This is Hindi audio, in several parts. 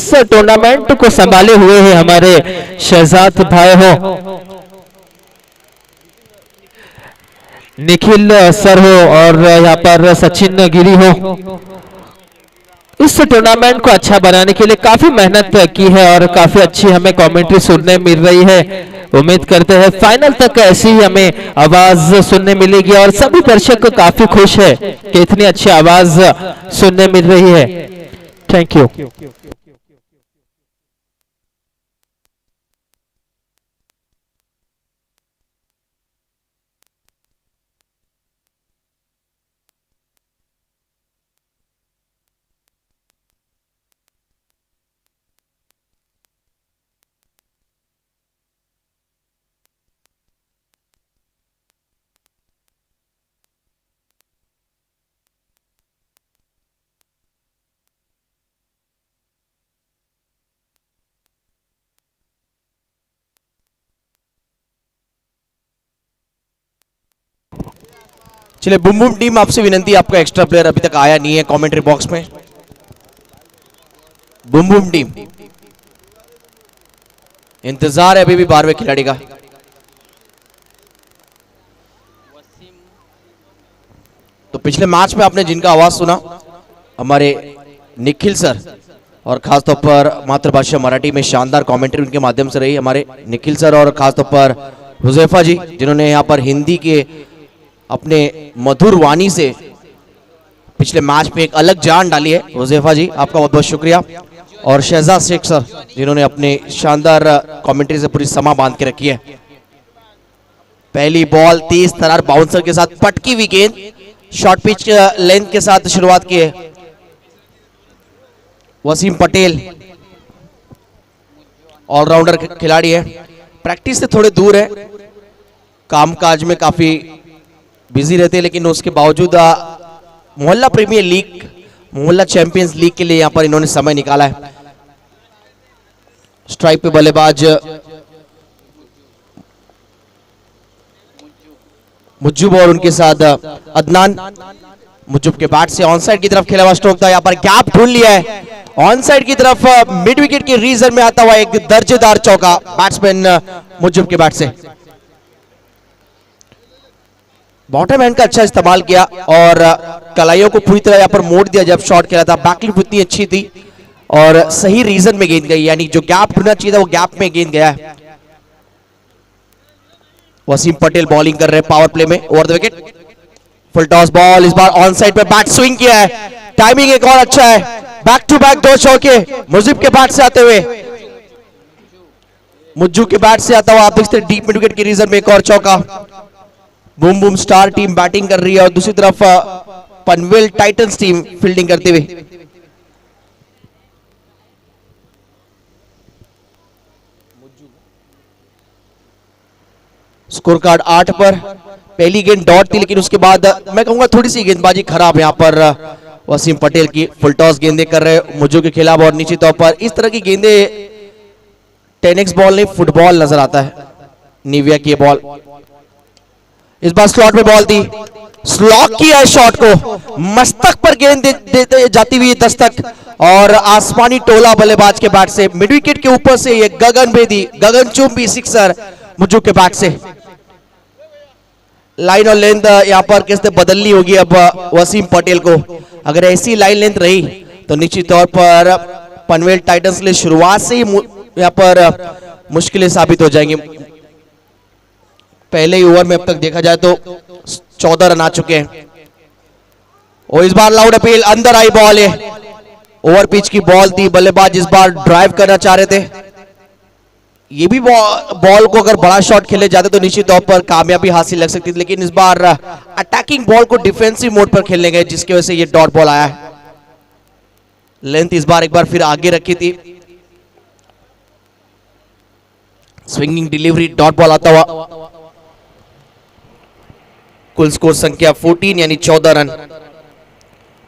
इस टूर्नामेंट को संभाले हुए हैं हमारे शहजाद भाई हो, निखिल सर हो और यहाँ पर सचिन गिरी हो। इस टूर्नामेंट को अच्छा बनाने के लिए काफी मेहनत की है और काफी अच्छी हमें कमेंट्री सुनने मिल रही है। उम्मीद करते हैं फाइनल तक ऐसी ही हमें आवाज सुनने मिलेगी और सभी दर्शक काफी खुश है कि इतनी अच्छी आवाज सुनने मिल रही है। Thank you. चलिए बुम बुम टीम, आपसे विनंती, आपका एक्स्ट्रा प्लेयर अभी तक आया नहीं है कमेंट्री बॉक्स में। बुम बुम टीम, इंतजार है अभी भी 12वें खिलाड़ी का। तो पिछले मैच में आपने जिनका आवाज सुना हमारे निखिल सर, और खासतौर पर मातृभाषा मराठी में शानदार कमेंट्री उनके माध्यम से रही हमारे निखिल सर, और खासतौर पर हुजैफा जी जिन्होंने यहाँ पर हिंदी के अपने मधुर वाणी से पिछले मैच में एक अलग जान डाली है। हुजैफा जी आपका बहुत बहुत शुक्रिया। और शहजाद शेख सर जिन्होंने अपने शानदार कमेंट्री से पूरी समा बांध के रखी है। पहली बॉल तेज तरार बाउंसर के साथ पटकी हुई गेंद, शॉर्ट पिच लेंथ के साथ शुरुआत की है। वसीम पटेल ऑलराउंडर खिलाड़ी है, प्रैक्टिस से थोड़े दूर है, कामकाज में काफी बिजी रहते हैं, लेकिन उसके बावजूद मोहल्ला प्रीमियर लीग, मोहल्ला चैंपियंस लीग के लिए यहां पर इन्होंने समय निकाला है। स्ट्राइक पे बल्लेबाज मुज्जुब और उनके साथ अदनान। मुज्जुब के बैट से ऑन साइड की तरफ खेला हुआ स्ट्रोक था, यहां पर गैप ढूंढ लिया है ऑन साइड की तरफ, मिड विकेट के रीजन में आता हुआ एक दर्जेदार चौका बैट्समैन मुज्जुब के बैट से। बॉटम हैंड का अच्छा इस्तेमाल किया और कलाइयों को पूरी तरह यहाँ पर मोड़ दिया जब शॉट खेला था। बैकलिप इतनी अच्छी थी और सही रीजन में गेंद गई, यानी जो गैप ढूंढना चाहिए था वो गैप में गेंद गया है। वसीम पटेल बॉलिंग कर रहे हैं पावर प्ले में, over the wicket, full toss ball, इस बार ऑन साइड पे बैट स्विंग किया है, टाइमिंग एक और अच्छा है, बैक टू बैक 2 चौके मुजीब के बैट से आते हुए, मुज्जू के बैट से आता हुआ आप देखते हैं डीप मिड विकेट के रीजन में एक और चौका। Boom boom star team batting कर रही है और दूसरी तरफ पनवेल टाइटंस टीम फील्डिंग करते हुए। स्कोर कार्ड 8 पर। पहली गेंद डॉट थी, लेकिन उसके बाद मैं कहूंगा थोड़ी सी गेंदबाजी खराब यहां पर वसीम पटेल की। फुल टॉस गेंदे कर रहे मुज्जू के खिलाफ और निश्चित तौर पर इस तरह की गेंदे 10x बॉल नहीं फुटबॉल नजर आता है। निविया की बॉल, इस बार स्लॉट में बॉल थी, स्लॉक किया है शॉट को, मस्तक पर गेंद देते जाती हुई दस्तक और आसमानी टोला बल्लेबाज के बैट से मिड विकेट के ऊपर से ये गगनभेदी गगनचुंबी सिक्सर मुज्जू के बैट से। लाइन और लेंथ यहां पर किसने बदलनी होगी अब वसीम पटेल को। अगर ऐसी लाइन लेंथ रही तो निश्चित तौर पर पनवेल टाइटंस के लिए शुरुआत से ही यहां पर मुश्किलें साबित हो जाएंगी। पहले ही ओवर में अब तक देखा जाए तो 14 रन आ चुके हैं और इस बार लाउड अपील, अंदर आई बॉल है, ओवर पिच की बॉल थी, बल्लेबाज इस बार ड्राइव करना चाह रहे थे। ये भी बॉल को अगर बड़ा शॉट खेले जाते तो निश्चित तौर पर कामयाबी हासिल लग सकती थी, लेकिन इस बार अटैकिंग बॉल को डिफेंसिव मोड पर खेलने गए जिसकी वजह से ये डॉट बॉल आया है। लेंथ इस बार एक बार फिर आगे रखी थी, स्विंगिंग डिलीवरी डॉट बॉल आता हुआ। कुल स्कोर संख्या 14 यानी 14 रन,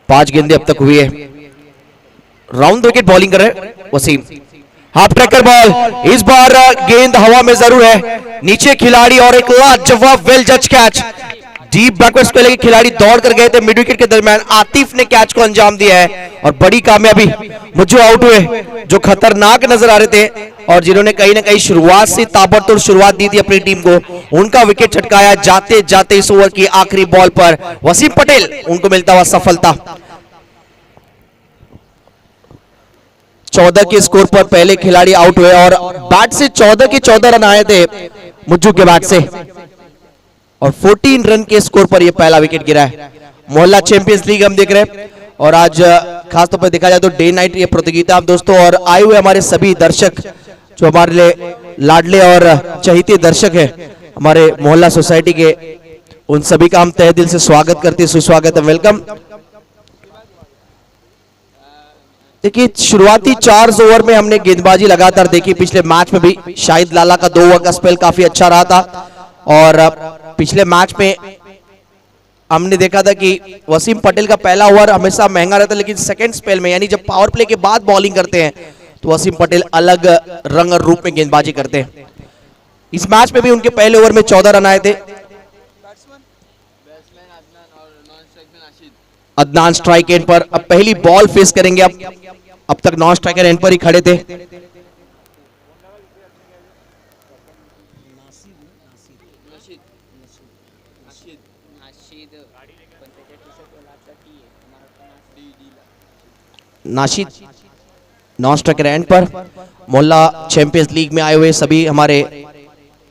5 गेंदें अब तक हुई है। राउंड विकेट बॉलिंग कर रहे वसीम, हाफ ट्रैकर बॉल, इस बार गेंद हवा में जरूर है, नीचे खिलाड़ी और एक लाजवाब वेल जज कैच, डीप बैकवर्ड्स को लेकर खिलाड़ी दौड़ कर गए थे, मिड विकेट के दरमियान आतिफ ने कैच को अंजाम दिया है और बड़ी कामयाबी। मुझे आउट हुए जो खतरनाक नजर आ रहे थे और जिन्होंने कहीं ना कहीं शुरुआत से ताबड़तोड़ शुरुआत दी थी अपनी टीम को, उनका विकेट छटकाया जाते जाते इस ओवर की आखिरी बॉल पर वसीम पटेल, उनको मिलता हुआ सफलता। 14 के स्कोर पर पहले खिलाड़ी आउट हुए और बैट से 14 के 14 रन आए थे मुज्जू के बैट से और 14 रन के स्कोर पर यह पहला विकेट गिरा है। मोहल्ला चैंपियंस लीग हम देख रहे हैं और आज खासतौर पर देखा जाए तो डे नाइट ये प्रतियोगिता आप दोस्तों, और आए हुए हमारे सभी दर्शक जो हमारे लिए लाडले और चहेते दर्शक है हमारे मोहल्ला सोसाइटी के, उन सभी का हम तहे दिल से स्वागत करते हैं, सुस्वागत है, वेलकम। देखिए शुरुआती 4 ओवर में हमने गेंदबाजी लगातार देखी, पिछले मैच में भी शाहिद लाला का 2 ओवर का स्पेल काफी अच्छा रहा था और पिछले मैच में हमने देखा था कि वसीम पटेल का पहला ओवर हमेशा महंगा रहता है, लेकिन सेकंड स्पेल में यानी जब पावर प्ले के बाद बॉलिंग करते हैं तो वसीम पटेल अलग रंग और रूप में गेंदबाजी करते हैं। इस मैच में भी उनके पहले ओवर में 14 रन आए थे। अदनान स्ट्राइक एंड पर अब पहली बॉल फेस करेंगे। अब तक नॉन स्ट्राइकर एंड पर ही खड़े थे। नाशिद नॉन स्ट्राइकर एंड पर। मोहल्ला चैंपियंस लीग में आए हुए सभी हमारे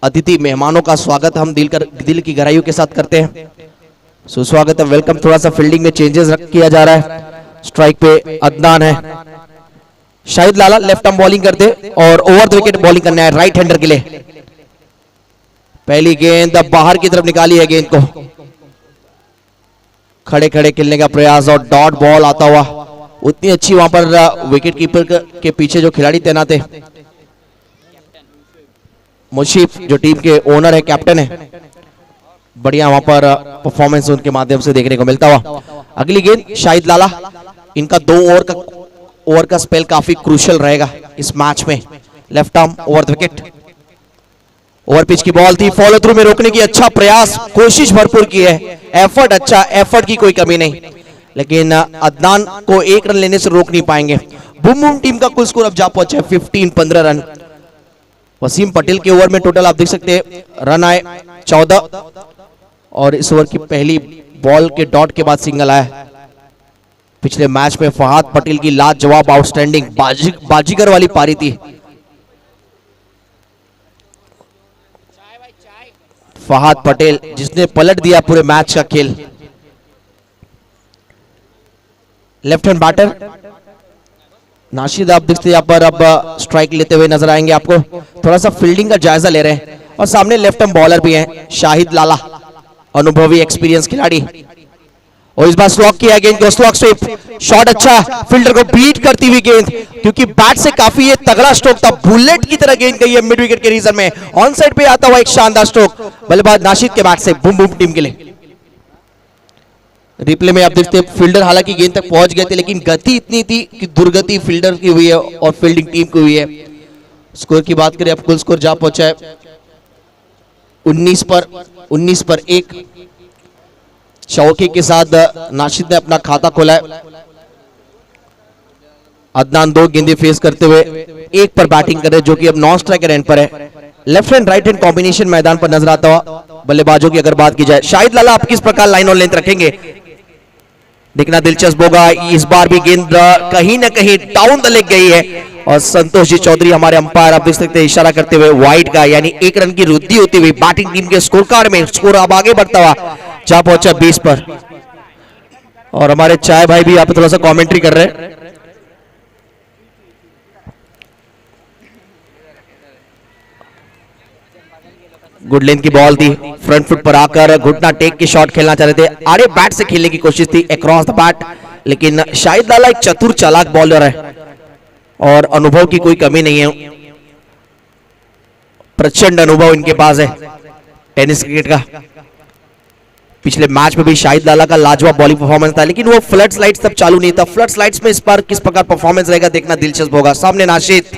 अतिथि मेहमानों का स्वागत हम दिल की गहराइयों के साथ करते हैं, सुस्वागत है, वेलकम। थोड़ा सा फील्डिंग में चेंजेस किया जा रहा है। स्ट्राइक पे अदनान है, शाहिद लाला लेफ्ट आर्म बॉलिंग करते और ओवर द विकेट बॉलिंग करना है राइट हैंडर के लिए। पहली गेंद बाहर की तरफ निकाली है, गेंद को खड़े खड़े खेलने का प्रयास और डॉट बॉल आता हुआ। उतनी अच्छी वहां पर विकेट कीपर के पीछे जो खिलाड़ी तैनात है, मुशीफ जो टीम के ओनर है, कैप्टन है, बढ़िया वहां पर परफॉर्मेंस उनके माध्यम से देखने को मिलता हुआ। अगली गेंद शाहिद लाला, इनका 2 ओवर का स्पेल काफी क्रूशियल रहेगा इस मैच में। Left arm over the wicket, over pitch की बॉल थी, फॉलो थ्रू में रोकने की अच्छा प्रयास, कोशिश भरपूर की है, एफर्ट अच्छा, एफर्ट की कोई कमी नहीं, लेकिन अदनान को 1 रन लेने से रोक नहीं पाएंगे। बूम बूम टीम का कुल स्कोर अब जा पहुंचा 15 रन। वसीम पटेल के ओवर में टोटल आप देख सकते हैं रन आए 14 और इस ओवर की पहली बॉल के डॉट के बाद सिंगल आया। पिछले मैच में फहाद पटेल की लाजवाब आउटस्टैंडिंग बाजीगर वाली पारी थी। फहाद पटेल जिसने पलट दिया पूरे मैच का खेल। लेफ्ट हैंड बैटर नाशिद आप देखते यहाँ पर अब स्ट्राइक लेते हुए नजर आएंगे आपको। थोड़ा सा फील्डिंग का जायजा ले रहे हैं और सामने लेफ्ट हैंड बॉलर भी हैं शाहिद लाला, अनुभवी एक्सपीरियंस खिलाड़ी, और इस बार स्लॉक किया गेंद को, स्लॉक स्वीप शॉट अच्छा, फील्डर को बीट करती हुई गेंद, क्योंकि बैट से काफी ये तगड़ा स्ट्रोक था, बुलेट की तरह गेंद गई है मिड विकेट के रीजन में। ऑन साइड पे आता हुआ एक शानदार स्ट्रोक बल्लेबाज नाशिद के बैट से, बूम बूम टीम के लिए। रिप्ले में आप देखते हैं फील्डर हालांकि गेंद तक पहुंच गए थे, लेकिन गति इतनी थी कि दुर्गति फील्डर की हुई है और फील्डिंग टीम की हुई है। स्कोर की बात करें, अब कुल स्कोर जा पहुंचा है 19 पर 1। चौके के साथ नाशिद ने अपना खाता खोला है। अदनान 2 गेंदें फेस करते हुए 1 पर बैटिंग कर रहे, जो कि अब नॉन स्ट्राइकर एंड पर है। Left hand right hand combination मैदान पर नजर आता हुआ बल्लेबाजों की अगर बात की जाए, शाहिद लाला आप किस प्रकार लाइन और लेंथ रखेंगे, देखना दिलचस्प होगा। इस बार भी गेंद कहीं ना कहीं डाउन द लेग गई है और संतोष जी चौधरी हमारे अंपायर आप देख सकते हैं इशारा करते हुए वाइड का, यानी 1 रन की वृद्धि होती हुई बैटिंग टीम के स्कोर कार्ड में स्कोर अब आगे बढ़ता हुआ जा पहुंचा 20 पर। और हमारे चाय भाई भी यहाँ पे थोड़ा सा कमेंट्री कर रहे हैं। गुड लेंथ की बॉल थी, फ्रंट फुट पर आकर घुटना टेक के शॉट खेलना चाह रहे थे, आड़े बैट से खेलने की कोशिश थी अक्रॉस द बैट, लेकिन शाहिद लाला एक चतुर चालाक बॉलर है और अनुभव की कोई कमी नहीं है, प्रचंड अनुभव इनके पास है टेनिस क्रिकेट का। पिछले मैच में भी शाहिद लाला का लाजवाब बॉलिंग परफॉर्मेंस था, लेकिन वो फ्लड स्लाइड्स तब चालू नहीं था। फ्लड स्लाइड्स में इस बार किस प्रकार परफॉर्मेंस रहेगा देखना दिलचस्प होगा। सामने नाशिद,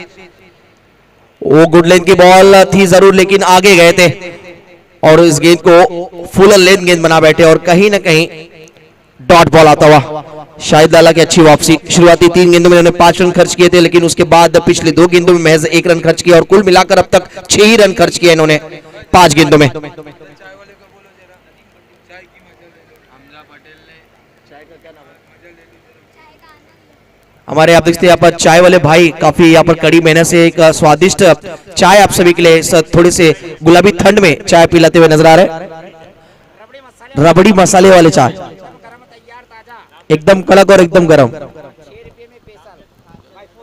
वो गुड लेंथ की बॉल थी जरूर, लेकिन आगे गए थे और इस गेंद को फुल लेंथ गेंद बना बैठे और कहीं ना कहीं डॉट बॉल आता हुआ। शाहिद लाला की अच्छी वापसी। शुरुआती 3 गेंदों में उन्होंने 5 रन खर्च किए थे, लेकिन उसके बाद पिछले 2 गेंदों में महज 1 रन खर्च किया और कुल मिलाकर अब तक 6 ही रन खर्च किए इन्होंने 5 गेंदों में। हमारे आप देखते हैं यहाँ पर चाय वाले भाई काफी यहाँ पर कड़ी मेहनत से एक स्वादिष्ट चाय आप सभी के लिए थोड़े से गुलाबी ठंड में चाय पिलाते हुए नजर आ रहे हैं। रबड़ी मसाले वाले चाय, एकदम कड़क और एकदम गर्म।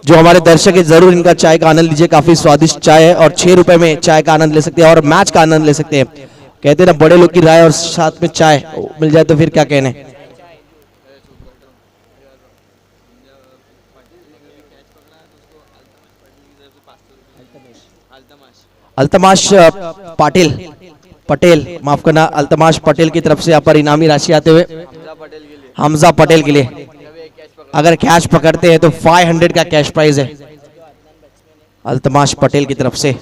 जो हमारे दर्शक है जरूर इनका चाय का आनंद लीजिए, काफी स्वादिष्ट चाय है और 6 रुपए में चाय का आनंद ले सकते हैं और मैच का आनंद ले सकते हैं। कहते हैं ना बड़े लोग की राय और साथ में चाय मिल जाए तो फिर क्या कहने। अल्तमाश पटेल माफ करना, अल्तमाश पटेल की तरफ से यहाँ पर इनामी राशि आते हुए हमजा पटेल के लिए अगर कैच पकड़ते हैं तो 500 का कैश प्राइज है अल्तमाश पटेल की तरफ से।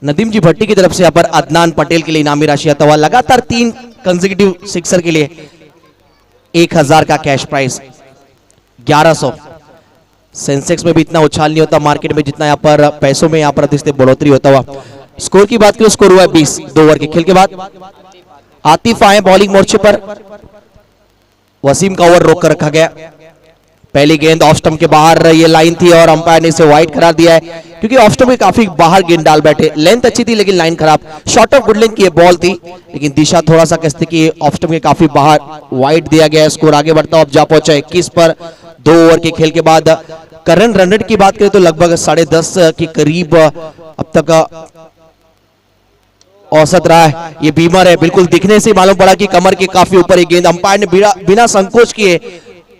नदीम जी भट्टी की तरफ से यहाँ पर अदनान पटेल के लिए इनामी राशि आता हुआ। लगातार 3 कंसेक्यूटिव सिक्सर के लिए 1000 का कैश प्राइज। 1100 सेंसेक्स में भी इतना उछाल नहीं होता मार्केट में जितना यहाँ पर पैसों में यहाँ पर बढ़ोतरी होता हुआ। स्कोर की बात करें, स्कोर हुआ है 20। 2 ओवर के खेल के बाद आतिफ आए बॉलिंग मोर्चे पर। वसीम का ओवर रोक कर रखा गया। पहली गेंद ऑफ स्टंप के बाहर ये लाइन थी और अंपायर ने इसे वाइड करार दिया है क्योंकि ऑफ स्टंप के काफी बाहर गेंद डाल बैठे। लेंथ अच्छी थी लेकिन लाइन खराब। शॉर्ट ऑफ गुड लेंथ की बॉल थी लेकिन दिशा थोड़ा सा कहते कि ऑफ स्टंप के काफी बाहर वाइड दिया गया। स्कोर आगे बढ़ता अब जा पहुंचा 21 पर। 2 ओवर के खेल के बाद करंट रन रेट की बात करें तो लगभग 10.5 के करीब अब तक औसत रहा है। ये बीमर है, बिल्कुल दिखने से मालूम पड़ा कि कमर के काफी ऊपर एक गेंद। अंपायर ने बिना संकोच किए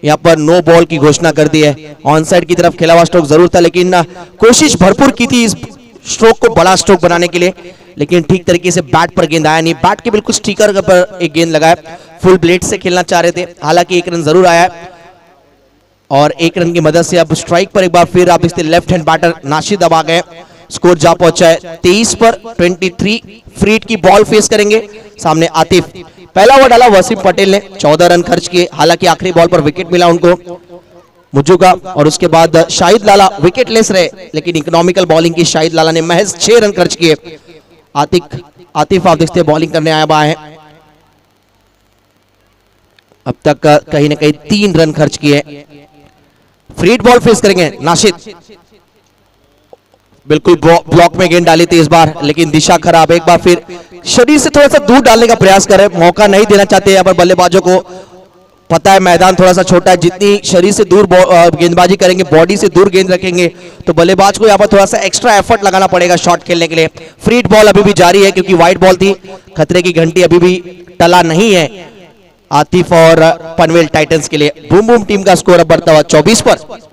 यहाँ पर नो बॉल की घोषणा कर दी है। ऑन साइड की तरफ खेला हुआ स्ट्रोक जरूर था लेकिन कोशिश भरपूर की थी इस स्ट्रोक को बड़ा स्ट्रोक बनाने के लिए, लेकिन ठीक तरीके से बैट पर गेंद आया नहीं। बैट के बिल्कुल स्टिकर पर एक गेंद लगाया। फुल ब्लेड से खेलना चाह रहे थे, हालांकि 1 रन जरूर आया है और 1 रन की मदद से अब स्ट्राइक पर एक बार फिर आप इससे लेफ्ट हैंड बैटर नाशिद अब आ गए। स्कोर जा पहुंचा है 23 पर। 23 फ्री हिट की बॉल फेस करेंगे सामने आतिफ। पहला ओवर डाला वसीम पटेल ने, 14 रन खर्च किए। हालांकि आखिरी बॉल पर विकेट मिला उनको मुज्जू का और उसके बाद शाहिद लाला विकेट लेस रहे लेकिन इकोनॉमिकल बॉलिंग की शाहिद लाला ने महज 6 रन खर्च किए। आतिफ आप देखते बॉलिंग करने आया है। अब तक कहीं ना कहीं 3 रन खर्च किए। फ्री हिट बॉल फेस करेंगे नाशिद। बिल्कुल ब्लॉक में गेंद डाली थी इस बार लेकिन दिशा खराब। एक बार फिर शरीर से थोड़ा सा दूर डालने का प्रयास करें, मौका नहीं देना चाहते यहाँ पर बल्लेबाजों को। पता है मैदान थोड़ा सा छोटा है, जितनी शरीर से दूर गेंदबाजी करेंगे, बॉडी से दूर गेंद रखेंगे तो बल्लेबाज को यहाँ पर थोड़ा सा एक्स्ट्रा एफर्ट लगाना पड़ेगा शॉट खेलने के लिए। फ्री हिट बॉल अभी भी जारी है क्योंकि वाइड बॉल थी। खतरे की घंटी अभी भी टला नहीं है आतिफ और पनवेल टाइटंस के लिए। बूम बूम टीम का स्कोर अब बढ़ता हुआ 24 पर।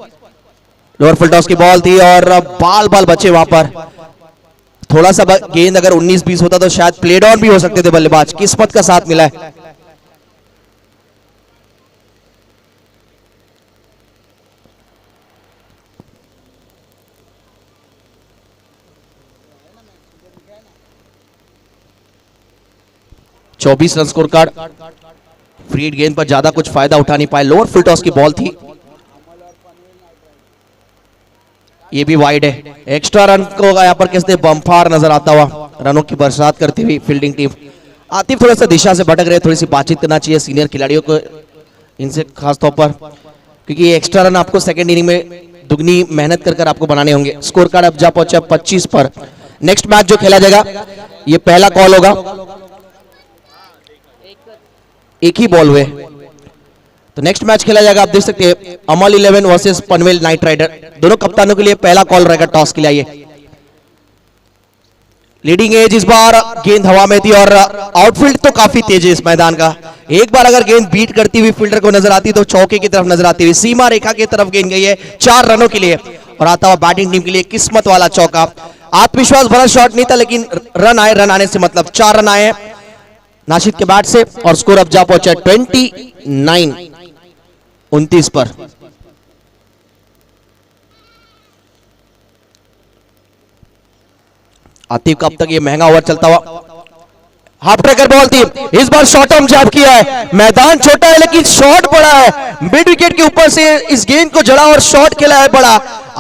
लोअर फुल टॉस की बॉल थी और बाल बचे वहां पर। थोड़ा सा गेंद अगर 19-20 होता तो शायद प्लेड ऑन भी हो सकते थे बल्लेबाज। किस्मत का साथ मिला है। चौबीस run score card. Free hit गेंद पर ज्यादा कुछ फायदा उठा नहीं पाए। लोअर फुल टॉस की बॉल थी, ये भी वाइड है। एक्स्ट्रा रन को यहाँ पर कैसे बम्फार नजर आता हुआ रनों की बरसात करती हुई फील्डिंग टीम। आतिफ थोड़ा सा दिशा से भटक रहे, थोड़ी सी बातचीत करना चाहिए सीनियर खिलाड़ियों को इनसे खास तौर पर, क्योंकि ये एक्स्ट्रा रन आपको सेकंड इनिंग में दुगनी मेहनत कर आपको बनाने होंगे। स्कोर कार्ड अब जा पहुंचा 25 पर। नेक्स्ट मैच जो खेला जाएगा ये पहला कॉल होगा। एक ही बॉल हुए तो नेक्स्ट मैच खेला जाएगा। आप देख सकते हैं अमल 11 वर्सेस पनवेल नाइट राइडर। दोनों कप्तानों के लिए पहला कॉल रहेगा टॉस के लिए। लीडिंग एज इस बार गेंद हवा में थी और आउटफील्ड तो काफी तेज है इस मैदान का। एक बार अगर गेंद बीट करती हुई फील्डर को नजर आती तो चौके की तरफ नजर आती हुई सीमा रेखा की तरफ गेंद गई है 4 रनों के लिए और आता हुआ बैटिंग टीम के लिए किस्मत वाला चौका। आत्मविश्वास भरा शॉट नहीं था लेकिन रन आए। रन आने से मतलब 4 रन आए नाशिद के बैट से और स्कोर अब जा पहुंचा 29 पर। आतिफ का अब तक ये महंगा ओवर चलता हुआ। हाफ ट्रैकर बॉल थी, इस बार शॉर्ट आर्म जैब किया है, मैदान छोटा है लेकिन शॉट बड़ा है, मिड विकेट के ऊपर से इस गेंद को जड़ा और शॉट खेला है बड़ा।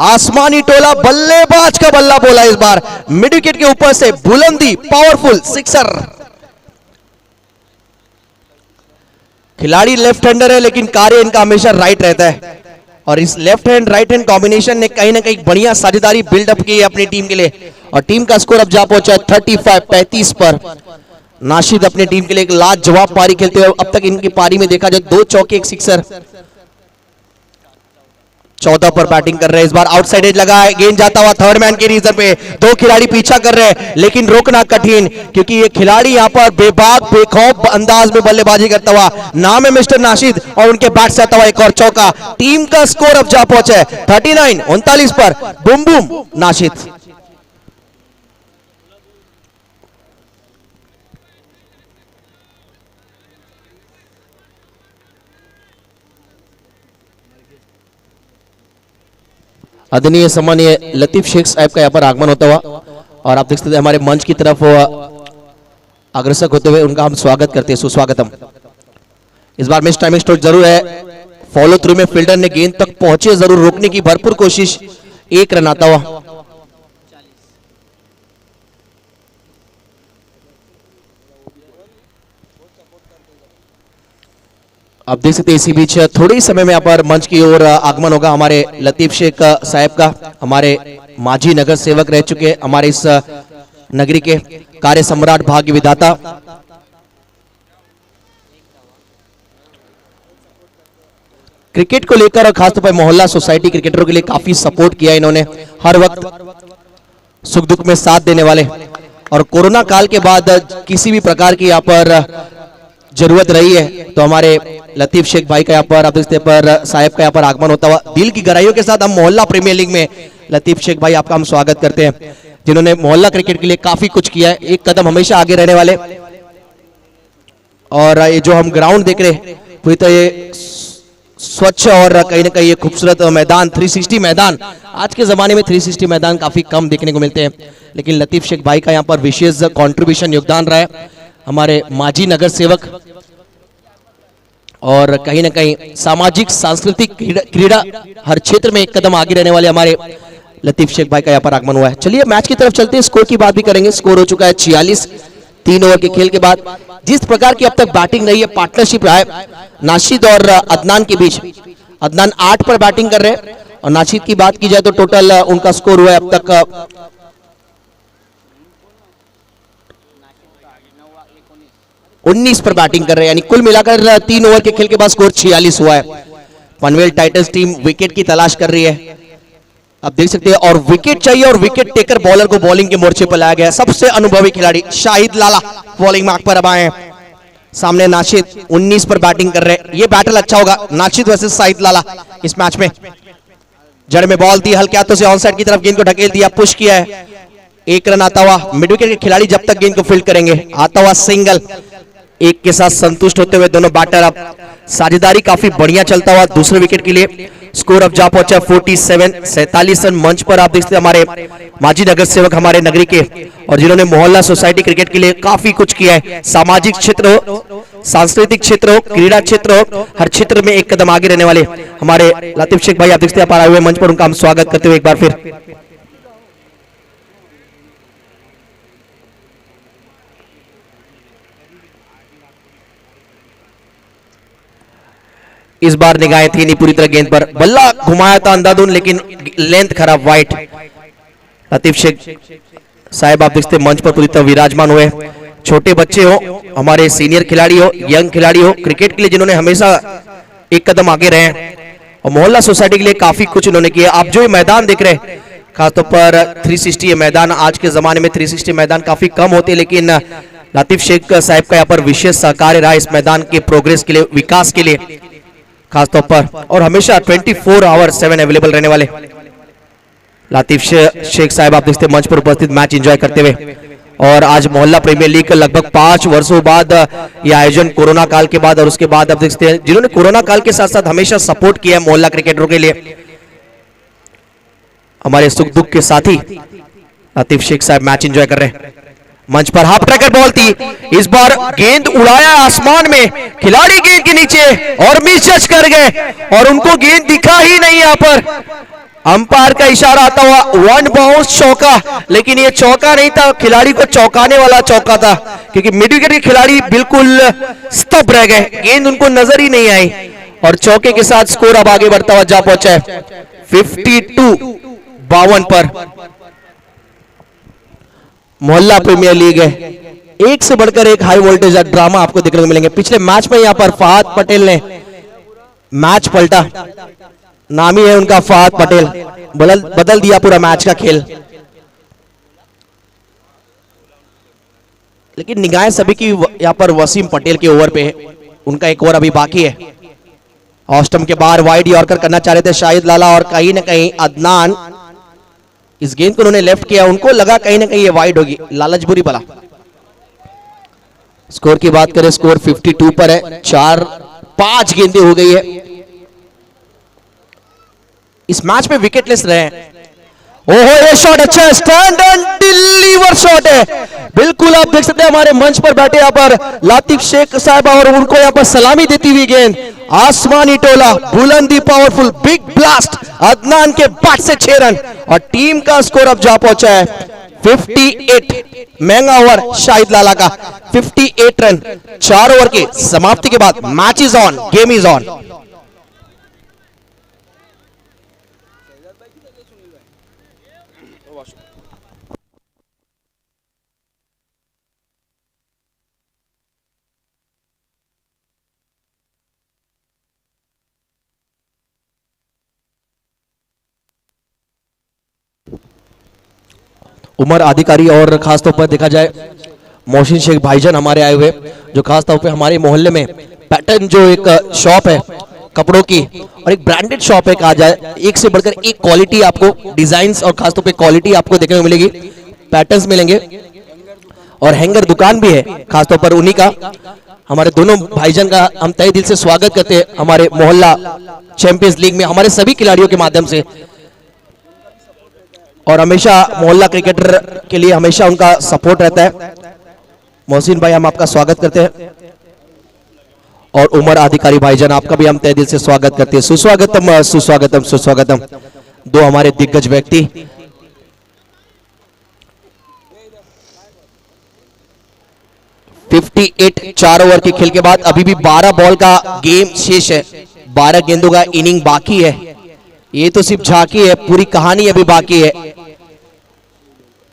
आसमानी टोला, बल्लेबाज का बल्ला बोला इस बार, मिड विकेट के ऊपर से बुलंदी, पावरफुल सिक्सर। खिलाड़ी लेफ्ट हैंडर है लेकिन कार्य इनका हमेशा राइट रहता है और इस left hand right hand combination ने कहीं ना कहीं बढ़िया साझेदारी बिल्डअप की है अपनी टीम के लिए और टीम का स्कोर अब जा पहुंचा है 35-35 पर। नाशिद अपनी टीम के लिए एक लाजवाब पारी खेलते हुए अब तक इनकी पारी में देखा जाए 2 चौके 1 सिक्सर। 14 पर बैटिंग कर रहे हैं, इस बार आउटसाइड एज लगा है, गेंद जाता हुआ थर्ड मैन के रीजन पे, 2 खिलाड़ी पीछा कर रहे हैं लेकिन रोकना कठिन क्योंकि ये खिलाड़ी यहां पर बेबाक बेखौफ अंदाज में बल्लेबाजी करता हुआ नाम है मिस्टर नाशिद और उनके बैट से आता हुआ एक और चौका। टीम का स्कोर अब जा पहुंचा है 39-39 पर। Boom boom Nashid. आदरणीय सम्मानीय लतीफ शेख साहब का यहाँ पर आगमन होता हुआ और आप देख सकते हैं हमारे मंच की तरफ अग्रसर होते हुए उनका हम स्वागत करते हैं, सुस्वागतम। इस बार मिस टाइमिंग स्ट्रोक जरूर है, फॉलो थ्रू में फील्डर ने गेंद तक पहुंचे जरूर, रोकने की भरपूर कोशिश, 1 रन आता हुआ। आप देख सकते हैं इसी बीच थोड़े ही समय में यहाँ पर मंच की ओर आगमन होगा हमारे लतीफ शेख साहब का। हमारे माजी नगर सेवक रह चुके, हमारे इस नगरी के कार्य सम्राट, भाग्य विधाता। क्रिकेट को लेकर और खासतौर पर मोहल्ला सोसाइटी क्रिकेटरों के लिए काफी सपोर्ट किया इन्होंने, हर वक्त सुख दुख में साथ देने वाले। और कोरोना काल के बाद किसी भी प्रकार की यहाँ पर जरूरत रही है तो हमारे लतीफ शेख भाई का यहाँ पर आप देखते पर साहब का यहाँ पर आगमन होता हुआ। दिल की गहराइयों के साथ हम मोहल्ला प्रीमियर लीग में लतीफ शेख भाई आपका हम स्वागत करते हैं, जिन्होंने मोहल्ला क्रिकेट के लिए काफी कुछ किया है, एक कदम हमेशा आगे रहने वाले। और ये जो हम ग्राउंड देख रहे हैं पूरी तरह ये स्वच्छ और कहीं ना कहीं ये खूबसूरत मैदान, 360 मैदान, आज के जमाने में 360 मैदान काफी कम देखने को मिलते हैं, लेकिन लतीफ शेख भाई का यहाँ पर विशेष कॉन्ट्रीब्यूशन योगदान रहा है। हमारे माजी नगर सेवक और कहीं ना कहीं सामाजिक सांस्कृतिक क्रीड़ा हर क्षेत्र में एक कदम आगे रहने वाले हमारे लतीफ शेख भाई का यहाँ पर आगमन हुआ है। चलिए मैच की तरफ चलते हैं, स्कोर की बात भी करेंगे। स्कोर हो चुका है 46, 3 ओवर के खेल के बाद। जिस प्रकार की अब तक बैटिंग रही है, पार्टनरशिप रहा है नाशिद और अदनान के बीच। अदनान 8 पर बैटिंग कर रहे हैं और नाशिद की बात की जाए तो टोटल उनका स्कोर हुआ है अब तक 19 पर बैटिंग कर रहे हैं, यानी कुल मिलाकर 3 ओवर के खेल के बाद स्कोर 46 हुआ है। पनवेल टाइटंस टीम विकेट की तलाश कर रही है, आप देख सकते हैं, और विकेट चाहिए और विकेट टेकर बॉलर को बॉलिंग के मोर्चे पर लाया गया। सबसे अनुभवी खिलाड़ी शाहिद लाला बॉलिंग मार्क पर अब आए हैं। सामने नाशिद 19 पर बैटिंग कर रहे हैं। ये बैटल अच्छा होगा, नाशिद वर्सेस शाहिद लाला इस मैच में। जड़ में बॉल दी, हल्के हाथों से ऑन साइड की तरफ गेंद को ढकेल दिया, पुश किया है, 1 रन आता हुआ। मिड विकेट के खिलाड़ी जब तक गेंद को फील्ड करेंगे, आता हुआ सिंगल, 1 के साथ संतुष्ट होते हुए दोनों बैटर। अब साझेदारी काफी बढ़िया चलता हुआ दूसरे विकेट के लिए। स्कोर अब जा पहुंचा 47 रन। मंच पर आप देखते हैं हमारे माजी नगर सेवक हमारे नगरी के, और जिन्होंने मोहल्ला सोसाइटी क्रिकेट के लिए काफी कुछ किया है। सामाजिक क्षेत्र हो, सांस्कृतिक क्षेत्र हो, क्रीड़ा क्षेत्र हो, हर क्षेत्र में एक कदम आगे रहने वाले हमारे लतीफ शेख भाई आप देखते हैं आए हुए मंच पर, उनका हम स्वागत करते हुए एक बार फिर। इस बार निगाहें थी नहीं पूरी तरह गेंद पर, बल्ला घुमाया था अंधाधुन लेकिन लेंथ खराब, वाइट। लतीफ शेख साहब आप देखते मंच पर पूरी तरह विराजमान हुए। छोटे बच्चे हो, हमारे सीनियर खिलाड़ी हो, यंग खिलाड़ी हो, क्रिकेट के लिए जिन्होंने हमेशा एक कदम आगे रहे और मोहल्ला सोसाइटी के लिए काफी कुछ इन्होंने किया। आप जो ये मैदान देख रहे हैं खासतौर पर 360 ये मैदान, आज के जमाने में 360 मैदान काफी कम होते, लेकिन लतीफ शेख साहब का यहाँ पर विशेष सहकार्य रहा इस मैदान के प्रोग्रेस के लिए, विकास के लिए खासतौर पर, और हमेशा 24/7 अवेलेबल रहने वाले लतीफ शेख साहब आप देखते मंच पर उपस्थित मैच एंजॉय करते हुए। और आज मोहल्ला प्रीमियर लीग लगभग 5 वर्षों बाद यह आयोजन कोरोना काल के बाद, और उसके बाद आप देखते हैं जिन्होंने कोरोना काल के साथ साथ हमेशा सपोर्ट किया है मोहल्ला क्रिकेटरों के लिए, हमारे सुख दुख के साथी लतीफ शेख साहब मैच एंजॉय कर रहे हैं। मंच पर हाफ ट्रैकर बॉल थी, इस बार गेंद उड़ाया आसमान में, खिलाड़ी गेंद के नीचे और मिसजज कर गए और उनको गेंद दिखा ही नहीं। यहां पर अंपायर का इशारा आता हुआ वन बाउंस चौका, लेकिन ये चौका नहीं था, खिलाड़ी को चौंकाने वाला चौका था, क्योंकि मिड विकेट के खिलाड़ी बिल्कुल स्तब्ध रह गए, गेंद उनको नजर ही नहीं आई और चौके के साथ स्कोर अब आगे बढ़ता हुआ जा पहुंचा है 52-52 पर। मोहल्ला प्रीमियर लीग है, एक से बढ़कर एक हाई वोल्टेज ड्रामा आपको देखने को मिलेंगे। पिछले मैच में यहां पर फहद पटेल ने मैच पलटा, नाम ही है उनका फहद पटेल, बदल दिया पूरा मैच का खेल। लेकिन निगाहें सभी की यहां पर वसीम पटेल के ओवर पे है, उनका एक ओवर अभी बाकी है। ऑस्टम के बाहर वाइड यॉर्कर करना चाह रहे थे शाहिद लाला और कहीं ना कहीं अदनान, इस गेंद को उन्होंने लेफ्ट किया, उनको लगा कहीं ना कहीं ये वाइड होगी, लालच बुरी बला। स्कोर की बात करें, स्कोर 52 पर है, 4-5 गेंदें हो गई है। इस मैच में विकेटलेस रहे हैं। ओहो, ये शॉट अच्छा है, स्टैंड एंड डिलीवर शॉट है, बिल्कुल आप देख सकते हैं हमारे मंच पर बैठे यहाँ पर लतीफ शेख साहब और उनको यहाँ पर सलामी देती हुई गेंद आसमानी टोला, बुलंदी, पावरफुल बिग ब्लास्ट, अदनान के बैट से 6 रन और टीम का स्कोर अब जा पहुंचा है 58। महंगा ओवर शाहिद लाला का 58 रन 4 ओवर के समाप्ति के बाद। Match is on, game is on. Umar Adhikari और खासतौर पर देखा जाए मोहसिन शेख भाईजान हमारे आए हुए, जो खासतौर पे हमारे मोहल्ले में पैटर्न जो एक शॉप है कपड़ों की और एक ब्रांडेड शॉप है कहा जाए, एक से बढ़कर एक क्वालिटी आपको डिजाइन्स और खासतौर पे क्वालिटी आपको देखने को मिलेगी, पैटर्न्स मिलेंगे और हैंगर दुकान भी है खासतौर पर उन्हीं का। हमारे दोनों भाईजान का हम तहे दिल से स्वागत करते हैं हमारे मोहल्ला चैंपियंस लीग में हमारे सभी खिलाड़ियों के माध्यम से, और हमेशा मोहल्ला क्रिकेटर के लिए हमेशा उनका सपोर्ट रहता है। मोहसिन भाई हम आपका स्वागत करते हैं और उमर अधिकारी भाईजान आपका भी हम तहे दिल से स्वागत करते हैं। सुस्वागतम सुस्वागतम सुस्वागतम, दो हमारे दिग्गज व्यक्ति। (58) 4 ओवर के खेल के बाद अभी भी 12 बॉल का गेम शेष है, 12 गेंदों का इनिंग बाकी है। ये तो सिर्फ झांकी है, पूरी कहानी अभी बाकी है।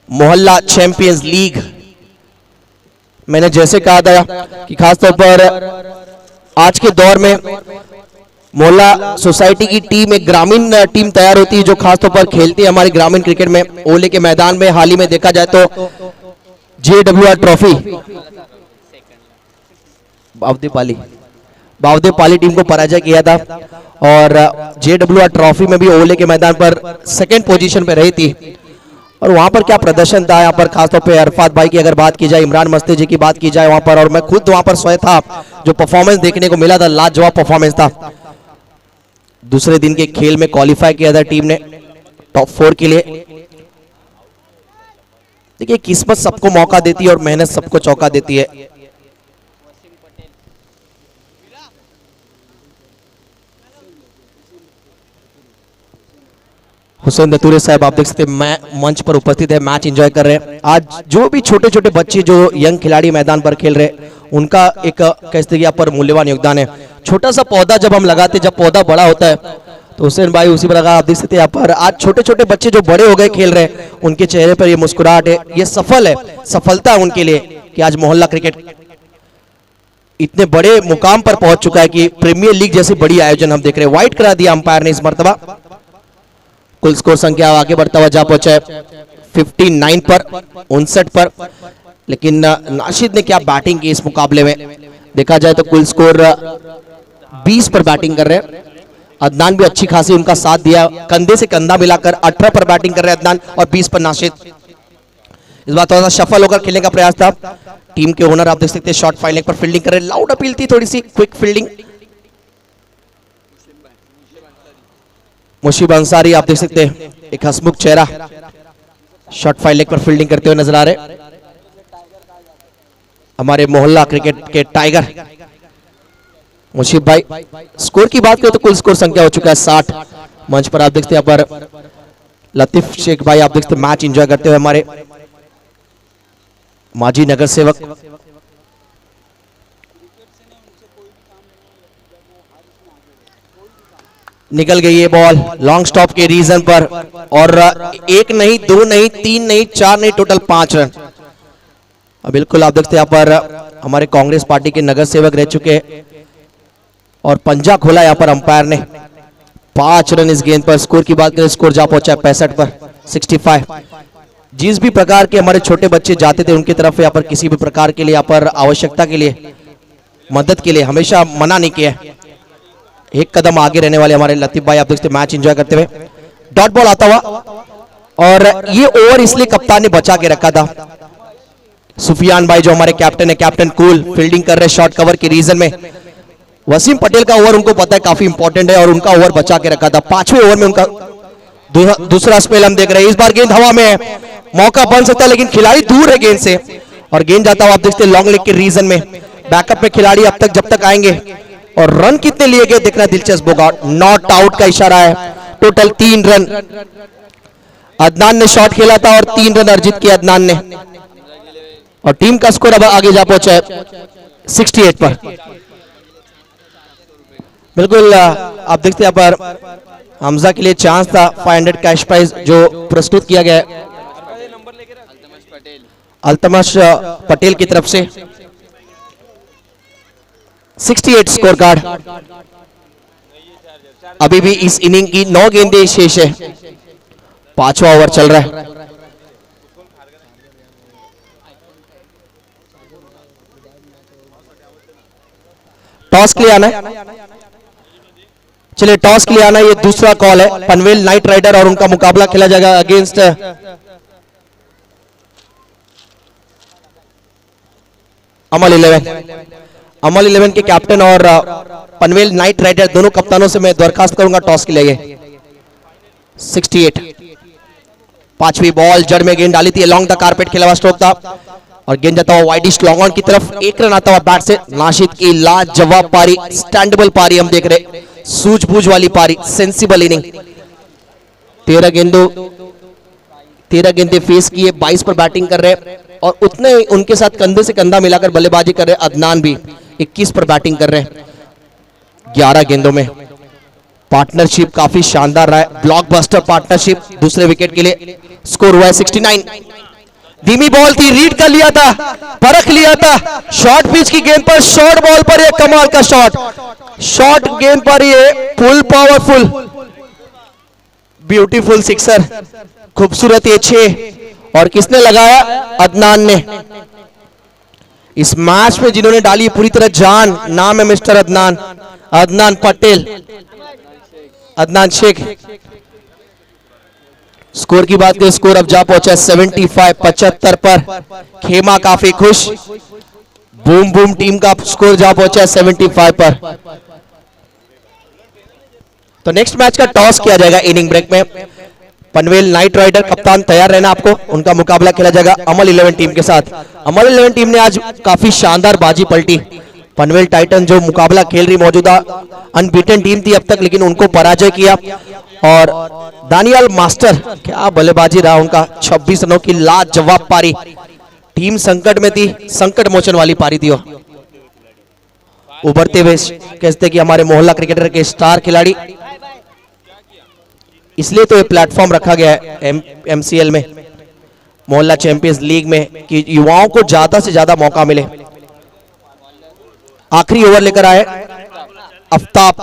मोहल्ला चैंपियंस लीग, मैंने जैसे कहा था कि खासतौर पर आज के दौर में मोहल्ला सोसाइटी की टीम एक ग्रामीण टीम तैयार होती है जो खासतौर पर खेलती है हमारी ग्रामीण क्रिकेट में। ओले के मैदान में हाल ही में देखा जाए तो JWR ट्रॉफी बावदेपाली टीम को पराजय किया था और JWR ट्रॉफी में भी ओले के मैदान पर सेकंड पोजीशन पे रही थी। और वहां पर क्या प्रदर्शन था यहाँ पर, खासतौर पे अरफात भाई की अगर बात की जाए, इमरान मस्ती जी की बात की जाए वहां पर, और मैं खुद वहां पर स्वयं था, जो परफॉर्मेंस देखने को मिला था लाजवाब परफॉर्मेंस था। दूसरे दिन के खेल में क्वालिफाई किया था टीम ने टॉप 4 के लिए। देखिए किस्मत सबको मौका देती है और मेहनत सबको चौका देती है। हुसैन दतूरे साहब आप देख सकते हैं मंच पर उपस्थित है, मैच एंजॉय कर रहे हैं। आज जो भी छोटे छोटे बच्चे जो यंग खिलाड़ी मैदान पर खेल रहे हैं उनका एक कैसे यहाँ पर मूल्यवान योगदान है। छोटा सा पौधा जब हम लगाते, जब पौधा बड़ा होता है तो हुसैन भाई उसी प्रकार आप देख सकते हैं यहाँ पर आज छोटे छोटे बच्चे जो बड़े हो गए खेल रहे हैं, उनके चेहरे पर ये मुस्कुराहट है, ये सफल है, सफलता है उनके लिए कि आज मोहल्ला क्रिकेट इतने बड़े मुकाम पर पहुंच चुका है कि प्रीमियर लीग जैसे बड़ी आयोजन हम देख रहे हैं। वाइड करा दिया अंपायर ने इस मर्तबा। कुल स्कोर संख्या आगे बढ़ता हुआ जा पहुंचा है 59 पर 59 पर। लेकिन नाशिद ने क्या बैटिंग की इस मुकाबले में, देखा जाए तो कुल स्कोर 20 पर बैटिंग कर रहे हैं। अदनान भी अच्छी खासी उनका साथ दिया, कंधे से कंधा मिलाकर 18 पर बैटिंग कर रहे हैं अदनान और 20 पर नाशिद। इस बार थोड़ा सा शफल होकर खेलने का प्रयास था। टीम के ओनर आप देख सकते हैं शॉर्ट फाइल पर फील्डिंग कर रहे हैं, लाउड अपील थी, थोड़ी सी क्विक फील्डिंग। मुशीब अंसारी आप देख सकते हैं, एक हसमुख चेहरा, शॉट फाइल लेग पर फील्डिंग करते हुए नजर आ रहे हमारे मोहल्ला क्रिकेट के टाइगर मुशीफ भाई। स्कोर की बात करें तो कुल स्कोर संख्या हो चुका है 60। मंच पर आप देखते हैं यहाँ पर लतीफ शेख भाई आप देखते मैच एंजॉय करते हुए हमारे माजी नगर सेवक। निकल गई ये बॉल लॉन्ग स्टॉप के रीजन पर और एक नहीं, दो नहीं, तीन नहीं, चार नहीं, टोटल 5 रन। बिल्कुल आप देखते हैं यहाँ पर हमारे कांग्रेस पार्टी के नगर सेवक रह चुके हैं और पंजा खोला यहाँ पर अंपायर ने। 5 रन इस गेंद पर। स्कोर की बात करें स्कोर जा पहुंचा है 65 पर 65। जिस भी प्रकार के हमारे छोटे बच्चे जाते थे उनकी तरफ यहाँ पर किसी भी प्रकार के लिए यहाँ पर आवश्यकता के लिए मदद के लिए हमेशा मना नहीं किया। एक कदम आगे रहने वाले हमारे लतीफ भाई आप देखते मैच एंजॉय करते हुए। डॉट बॉल आता हुआ और ये ओवर इसलिए कप्तान ने बचा के रखा था। सुफियान भाई जो हमारे कैप्टन है, कैप्टन कूल फील्डिंग कर रहे शॉर्ट कवर के रीजन में। वसीम पटेल का ओवर उनको पता है काफी इंपॉर्टेंट है और उनका ओवर बचा के रखा था। 5वें ओवर में उनका दूसरा स्पेल हम देख रहे हैं। इस बार गेंद हवा में है, मौका बन सकता है लेकिन खिलाड़ी दूर है गेंद से और गेंद जाता हुआ आप देखते हैं लॉन्ग लेग के रीजन में। बैकअप में खिलाड़ी अब तक जब तक आएंगे और रन कितने लिए गए देखना दिलचस्प होगा। नॉट आउट का इशारा है। टोटल 3 रन अदनान ने शॉट खेला था और 3 रन अर्जित किया अदनान ने और टीम का स्कोर अब आगे जा पहुंचा है 68 पर। बिल्कुल आप देखते हैं यहाँ पर हमजा के लिए चांस था 500 कैश प्राइज जो प्रस्तुत किया गया है अल्तमश पटेल की तरफ से। 68 स्कोर कार्ड। अभी भी इस इनिंग की 9 गेंदें शेष है। 5वां ओवर चल रहा है। टॉस के लिए आना है। चलिए टॉस के लिए आना, ये दूसरा कॉल है। पनवेल नाइट राइडर और उनका मुकाबला खेला जाएगा अगेंस्ट अमल 11। अमल 11 के कैप्टन और पनवेल नाइट राइडर दोनों कप्तानों से मैं दरखास्त करूंगा टॉस के लिए। 68 5वीं बॉल जड़ में गेंद डाली थी, लॉन्ग द कारपेट खेला हुआ स्ट्रोक था और गेंद जाता हुआ वाइडिश लॉन्ग ऑन की तरफ। 1 रन आता हुआ बैट से नाशिद की लाजवाब पारी, स्टैंडेबल पारी हम देख रहे, सूझबूझ वाली पारी, सेंसिबल इनिंग। 13 गेंदे फेस किए, 22 पर बैटिंग कर रहे और उतने उनके साथ कंधे से कंधा मिलाकर बल्लेबाजी कर रहे अदनान भी 21 पर बैटिंग कर रहे हैं। 11 गेंदों में पार्टनरशिप काफी शानदार रहा है, ब्लॉकबस्टर पार्टनरशिप दूसरे विकेट के लिए। स्कोर हुआ है 69। धीमी बॉल थी, रीड कर लिया था, परख लिया था। शॉर्ट पिच की गेंद पर शॉर्ट बॉल पर एक कमाल का शॉट, शॉर्ट गेंद पर ये फुल पावरफुल ब्यूटीफुल सिक्सर, खूबसूरत ये 6 और किसने लगाया? अदनान ने। इस मैच में जिन्होंने डाली पूरी तरह जान, नाम है मिस्टर अदनान, अदनान पटेल, अदनान शेख। स्कोर की बात करें, स्कोर अब जा पहुंचा 75 75 पर। खेमा काफी खुश, बूम बूम टीम का स्कोर जा पहुंचा 75 पर। तो नेक्स्ट मैच का टॉस किया जाएगा इनिंग ब्रेक में। पनवेल नाइट राइडर कप्तान तैयार रहना आपको, उनका मुकाबला खेला जाएगा अमल 11 टीम के साथ। अमल 11 टीम ने आज काफी शानदार बाजी पलटी। पनवेल टाइटन जो मुकाबला खेल रही मौजूदा अनबीटन टीम थी अब तक, लेकिन उनको पराजय किया और दानियाल मास्टर क्या बल्लेबाजी रहा उनका, 26 रनों की लाजवाब पारी। टीम संकट में थी, संकट मोचन वाली पारी थी। उभरते हुए कहते कि हमारे मोहल्ला क्रिकेटर के स्टार खिलाड़ी, इसलिए तो ये प्लेटफॉर्म रखा गया है एमसीएल में, मोहल्ला चैंपियंस लीग में, कि युवाओं को ज्यादा से ज्यादा मौका मिले। आखिरी ओवर लेकर आए आफ्ताब।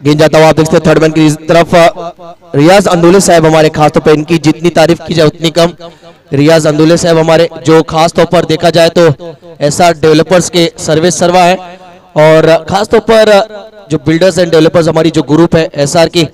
गेंद जाता हुआ आप देखते हैं थर्ड मैन की तरफ रियाज अंदोले साहब हमारे, खासतौर पर इनकी जितनी तारीफ की जाए उतनी कम। रियाज अंदुले साहब हमारे, जो खास तौर पर देखा जाए तो एसआर डेवलपर्स के सर्वे सर्वा है, और खास तौर पर जो बिल्डर्स एंड डेवलपर्स हमारी जो ग्रुप है एसआर की,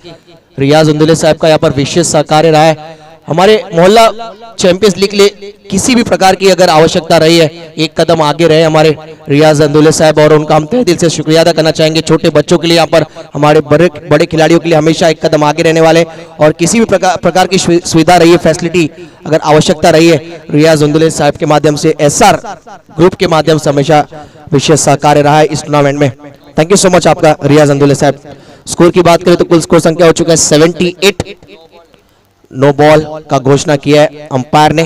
रियाज अंदुले साहब का यहाँ पर विशेष सहकार्य रहा है। हमारे मोहल्ला चैंपियंस लीग के लिए किसी भी प्रकार की अगर आवश्यकता रही है, एक कदम आगे रहे हमारे रियाज अंदुले साहब, और उनका हम तहे दिल से शुक्रिया अदा करना चाहेंगे। छोटे बच्चों के लिए यहाँ पर, हमारे बड़े खिलाड़ियों के लिए हमेशा एक कदम आगे रहने वाले, और किसी भी प्रकार की सुविधा रही है, फैसिलिटी अगर आवश्यकता रही है, रियाज अंदुले साहब के माध्यम से, एसआर ग्रुप के माध्यम से हमेशा विशेष सहकार्य रहा है इस टूर्नामेंट में। थैंक यू सो मच आपका रियाज अंदुले साहब। स्कोर की बात करें तो कुल स्कोर संख्या हो चुका है 78। नो बॉल का घोषणा किया है अंपायर ने।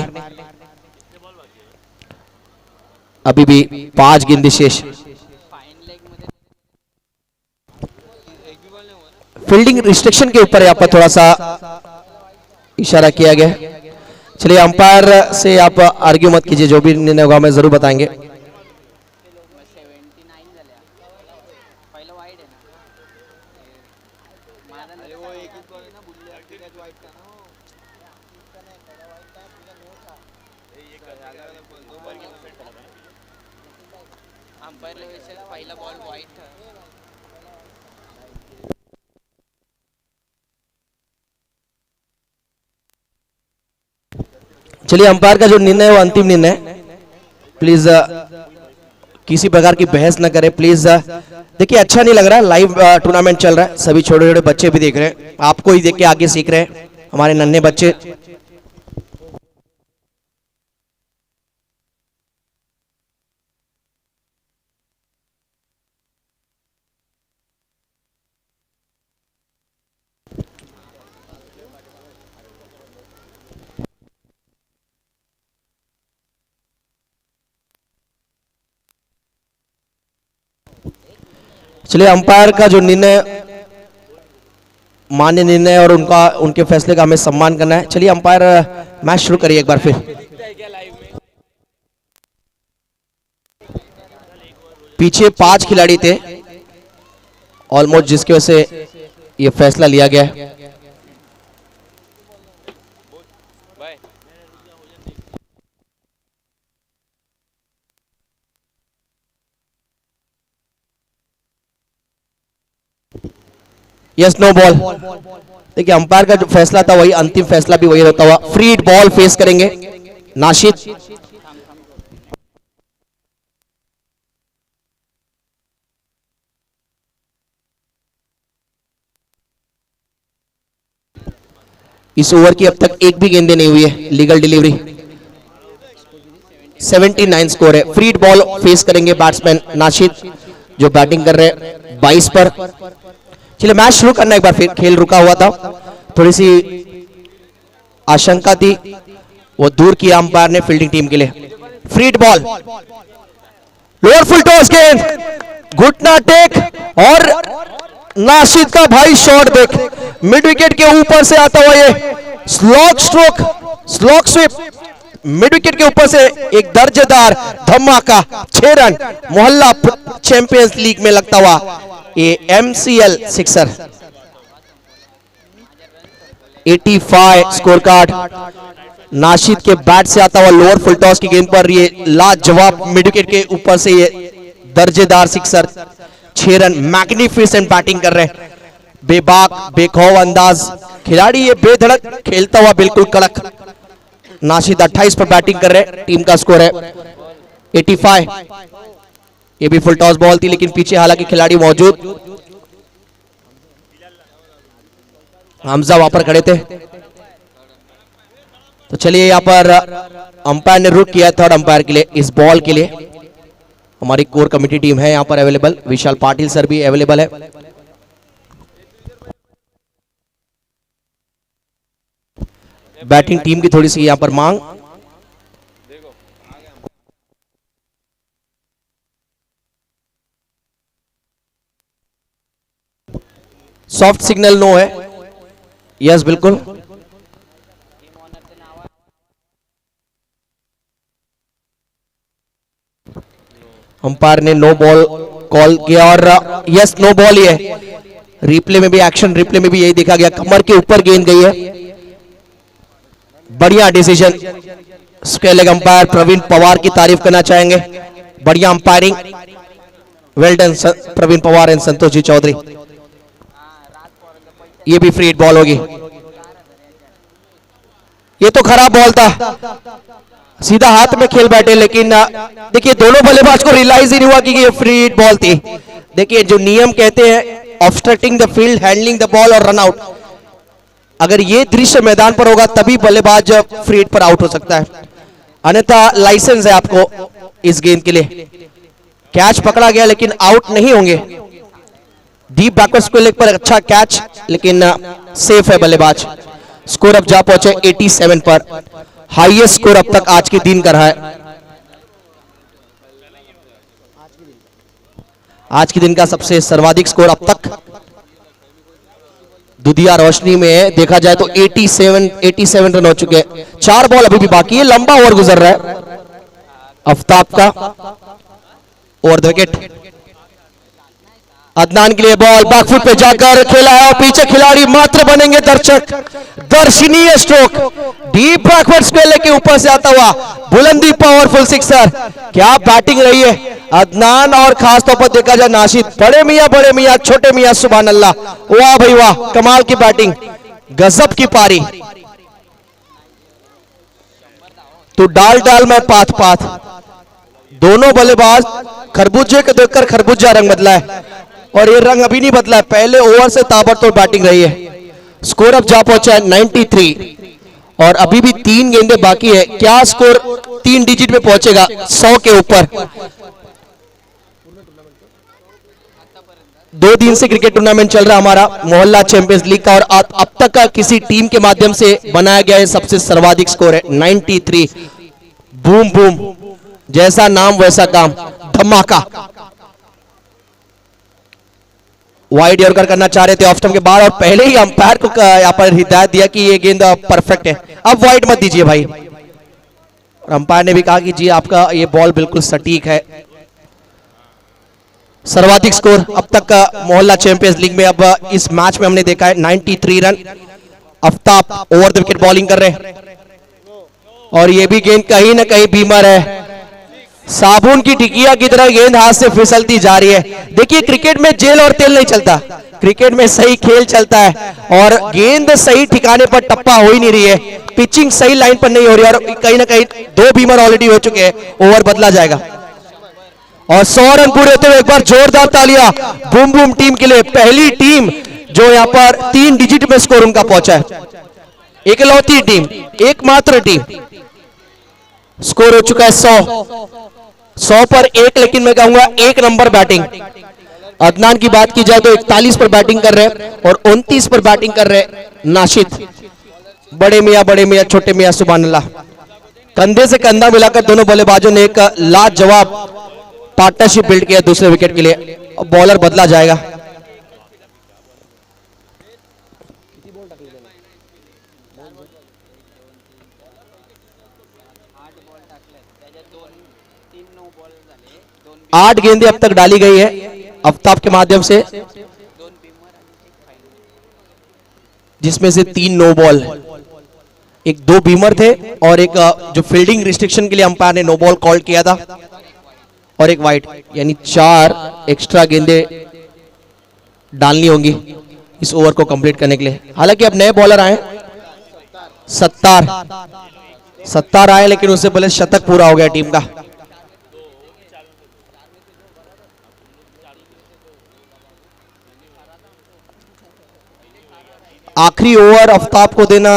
अभी भी 5 गेंदें शेष। फील्डिंग रिस्ट्रिक्शन के ऊपर यहाँ पर थोड़ा सा इशारा किया गया। चलिए, अंपायर से आप आर्ग्यू मत कीजिए, जो भी निर्णय होगा हमें जरूर बताएंगे। चलिए, अंपायर का जो निर्णय है वो अंतिम निर्णय है। प्लीज किसी प्रकार की बहस न करें प्लीज। देखिए, अच्छा नहीं लग रहा है, लाइव टूर्नामेंट चल रहा है, सभी छोटे छोटे बच्चे भी देख रहे हैं, आपको ही देख के आगे सीख रहे हैं हमारे नन्हे बच्चे। चलिए, अंपायर का जो निर्णय, मान्य निर्णय, और उनके फैसले का हमें सम्मान करना है। चलिए, अंपायर मैच शुरू करिए एक बार फिर। पीछे 5 खिलाड़ी थे ऑलमोस्ट, जिसकी वजह से ये फैसला लिया गया है। Yes, no ball. देखिए, अंपायर का जो फैसला था वही अंतिम फैसला भी वही रहता हुआ। फ्री बॉल फेस करेंगे नाशिद। इस ओवर की अब तक एक भी गेंदे नहीं हुई है, लीगल डिलीवरी। 79 स्कोर है। फ्री बॉल फेस करेंगे बैट्समैन नाशिद, जो बैटिंग कर रहे हैं 22 पर। चलिए, मैच शुरू करना एक बार फिर। खेल रुका हुआ था, थोड़ी सी आशंका थी, वो दूर किया अंपायर ने फील्डिंग टीम के लिए। Free ball, lower full toss गेंद, घुटना टेक, और नाशिद का भाई शॉट देख, मिड विकेट के ऊपर से आता हुआ ये slog stroke, slog sweep, mid wicket के ऊपर से एक दर्जेदार धमाका, 6 रन, मोहल्ला चैंपियंस लीग में लगता हुआ ये MCL sixer. 85 score card. Nashid के बैट से आता हुआ लोअर फुल टॉस की गेंद पर ये लाजवाब मिड विकेट के ऊपर से ये दर्जेदार सिक्सर, 6 रन। मैग्निफिसेंट बैटिंग कर रहे हैं, बेबाक बेखौफ अंदाज खिलाड़ी, ये बेधड़क खेलता हुआ बिल्कुल कड़क। नाशिद 28 पर बैटिंग कर रहे हैं, टीम का स्कोर है 85। ये भी फुल टॉस बॉल थी, लेकिन पीछे हालांकि खिलाड़ी मौजूद। हमजा वहां पर खड़े थे। तो चलिए, यहां पर अंपायर ने रुक किया थर्ड अंपायर के लिए, इस बॉल के लिए। हमारी कोर कमेटी टीम है यहां पर अवेलेबल, विशाल पाटिल सर भी अवेलेबल है। बैटिंग टीम की थोड़ी सी यहां पर मांग। सॉफ्ट सिग्नल नो है। यस, बिल्कुल। अंपायर ने नो बॉल कॉल किया, और यस, नो बॉल ही है। रिप्ले में भी, एक्शन रिप्ले में भी यही देखा गया, कमर के ऊपर गेंद गई है। बढ़िया decision square leg umpire Praveen Pawar की तारीफ करना चाहेंगे, बढ़िया umpiring, well done Praveen Pawar and Santosh ji Chaudhary. ये भी फ्री हिट बॉल होगी, ये तो खराब बॉल था, सीधा हाथ में खेल बैठे, लेकिन देखिए दोनों बल्लेबाज को रियलाइज ही नहीं हुआ कि ये फ्री हिट बॉल थी। देखिए जो नियम कहते हैं obstructing the field, handling the ball और रन आउट, अगर ये दृश्य मैदान पर होगा तभी बल्लेबाज फ्री हिट पर आउट हो सकता है, अन्यथा लाइसेंस है आपको इस गेंद के लिए। कैच पकड़ा गया लेकिन आउट नहीं होंगे, डीप बैकवर्ड स्क्वायर लेग पर अच्छा कैच, लेकिन सेफ है बल्लेबाज। स्कोर अब जा पहुंचे 87 पर, हाईएस्ट स्कोर अब तक आज के दिन का रहा है। आज के दिन का सबसे सर्वाधिक स्कोर अब तक दुधिया रोशनी में है, देखा जाए तो 87 रन हो चुके हैं। 4 बॉल अभी भी बाकी है, लंबा ओवर गुजर रहा है आफ्ताब का। ओवर द विकेट अदनान के लिए बॉल बैकफुट पे जाकर खेला है और पीछे खिलाड़ी मात्र बनेंगे दर्शक। दर्शनीय स्ट्रोक, डीप बैकवर्ड स्क्वायर के ऊपर से आता हुआ बुलंदी पावरफुल सिक्सर, क्या बैटिंग रही है अदनान, और खास तौर पर देखा जाए नाशिद, बड़े मियां छोटे मियां सुभान अल्लाह, वाह भाई वाह, कमाल की बैटिंग, गजब की पारी। तो डाल में पाथ, दोनों बल्लेबाज खरबूजे को देखकर खरबूजा रंग बदला है, और ये रंग अभी नहीं बदला है, पहले ओवर से ताबड़तोड़ बैटिंग रही है। स्कोर अब जा पहुंचा है 93 और अभी भी 3 गेंदें बाकी है, क्या स्कोर 3 डिजिट में पहुंचेगा 100 के ऊपर। 2 दिन से क्रिकेट टूर्नामेंट चल रहा है हमारा मोहल्ला चैंपियंस लीग का, और अब तक का किसी टीम के माध्यम से बनाया गया है सबसे सर्वाधिक स्कोर है 93। बूम बूम, जैसा नाम वैसा काम, धमाका। वाइड यॉर्कर करना चाह रहे थे ऑफ स्टंप के बाहर, और पहले ही अंपायर को यहां पर हिदायत दिया कि ये गेंद परफेक्ट है, अब वाइड मत दीजिए भाई। अंपायर ने भी कहा कि जी आपका ये बॉल बिल्कुल सटीक है। सर्वाधिक स्कोर अब तक का मोहल्ला चैंपियंस लीग में अब इस मैच में हमने देखा है 93 run. Aftab over the wicket bowling कर रहे हैं, और ये भी गेंद कहीं ना कहीं बीमर है, साबुन की टिकिया की तरह गेंद हाथ से फिसलती जा रही है। देखिए क्रिकेट में जेल और तेल नहीं चलता, क्रिकेट में सही खेल चलता है, और गेंद सही ठिकाने पर टप्पा हो ही नहीं रही है, पिचिंग सही लाइन पर नहीं हो रही है, और कहीं ना कहीं 2 बीमर ऑलरेडी हो चुके हैं, ओवर बदला जाएगा। और 100 रन पूरे होते हुए एक बार जोरदार तालियां बूम बूम टीम के लिए, पहली टीम जो यहां पर 3 डिजिट में स्कोर उनका पहुंचा है, इकलौती टीम, एकमात्र टीम। स्कोर हो चुका है 100 पर 1, लेकिन मैं कहूंगा 1 नंबर बैटिंग। अदनान की बात की जाए तो 41 पर बैटिंग कर रहे हैं और 29 पर बैटिंग कर रहे हैं नाशिद। बड़े मियां छोटे मियां सुभान अल्लाह, कंधे से कंधा मिलाकर दोनों बल्लेबाजों ने एक लाजवाब पार्टनरशिप बिल्ड किया दूसरे विकेट के लिए। बॉलर बदला जाएगा, आठ गेंदें अब तक डाली गई है आफ्ताब के माध्यम से, जिसमें से 3 नो बॉल, एक 2 बीमर थे और एक जो फील्डिंग रिस्ट्रिक्शन के लिए अंपायर ने नो बॉल कॉल किया था, और एक वाइड, यानी 4 एक्स्ट्रा गेंदें डालनी होंगी इस ओवर को कंप्लीट करने के लिए। हालांकि अब नए बॉलर आए, 70 आए, लेकिन उससे पहले शतक पूरा हो गया टीम का। आखिरी ओवर आफ्ताब को देना,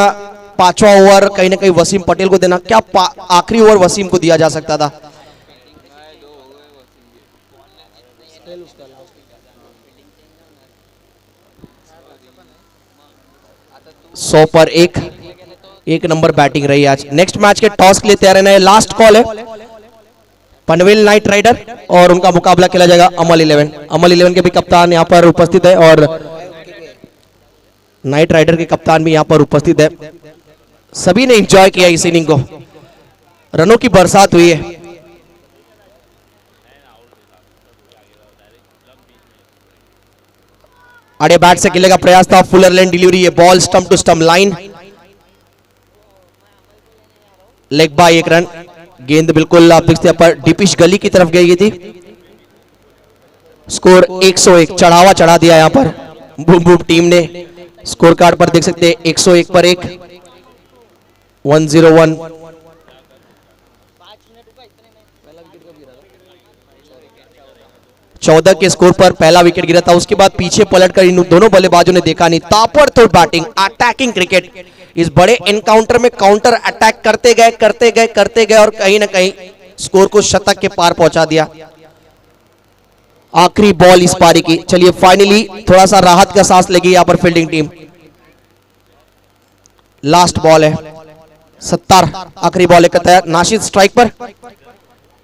5वां ओवर कहीं ना कहीं वसीम पटेल को देना, क्या आखिरी ओवर वसीम को दिया जा सकता था? सौ पर एक नंबर बैटिंग रही आज। नेक्स्ट मैच के टॉस के लिए तैयार रहना है, लास्ट कॉल है। पनवेल नाइट राइडर और उनका मुकाबला खेला जाएगा अमल 11। अमल 11 के भी कप्तान यहां पर उपस्थित है और नाइट राइडर के कप्तान भी यहां पर उपस्थित है। सभी ने एंजॉय किया इस इनिंग को, रनों की बरसात हुई है। आड़े बैट से खेलने का प्रयास था, फुलर लेन डिलीवरी, ये ball stump to stump line, leg bye 1 run. गेंद बिल्कुल आप देखते हैं पर डीपिश गली की तरफ गई थी। स्कोर 101, चढ़ावा चढ़ा दिया यहां पर बूम बूम टीम ने। स्कोर कार्ड पर देख सकते हैं 101 पर 1, 101। चौदह के स्कोर पर पहला विकेट गिरा था। उसके बाद पीछे पलटकर इन दोनों बल्लेबाजों ने देखा नहीं, ताबड़तोड़ बैटिंग, अटैकिंग क्रिकेट। इस बड़े एनकाउंटर में काउंटर अटैक करते गए और कहीं ना कहीं स्कोर को शतक के पार पहुंचा दिया। आखिरी बॉल इस पारी की। चलिए फाइनली थोड़ा सा राहत का सांस लेगी यहां पर फील्डिंग टीम। लास्ट बॉल है, 70, आखिरी बॉल है। नाशिद स्ट्राइक पर,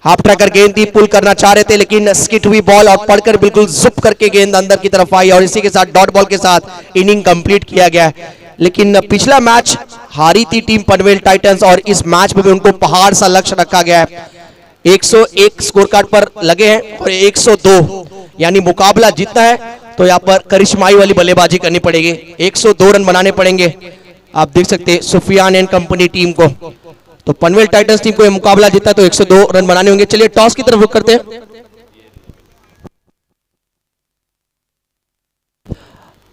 हाफ ट्रैकर गेंद थी, पुल करना चाह रहे थे लेकिन स्किट हुई बॉल और पड़कर बिल्कुल जुप करके गेंद अंदर की तरफ आई और इसी के साथ डॉट बॉल के साथ इनिंग कंप्लीट किया गया। लेकिन पिछला मैच हारी थी टीम पनवेल टाइटंस और इस मैच में भी उनको पहाड़ सा लक्ष्य रखा गया है। 101 स्कोर कार्ड पर लगे हैं और 102, यानी मुकाबला जीतना है तो यहाँ पर करिश्माई वाली बल्लेबाजी करनी पड़ेगी। 102 रन बनाने पड़ेंगे। आप देख सकते हैं सुफियान एंड कंपनी टीम को। तो पनवेल टाइटंस टीम को यह मुकाबला जीता तो 102 रन बनाने होंगे। चलिए टॉस की तरफ रुख करते हैं।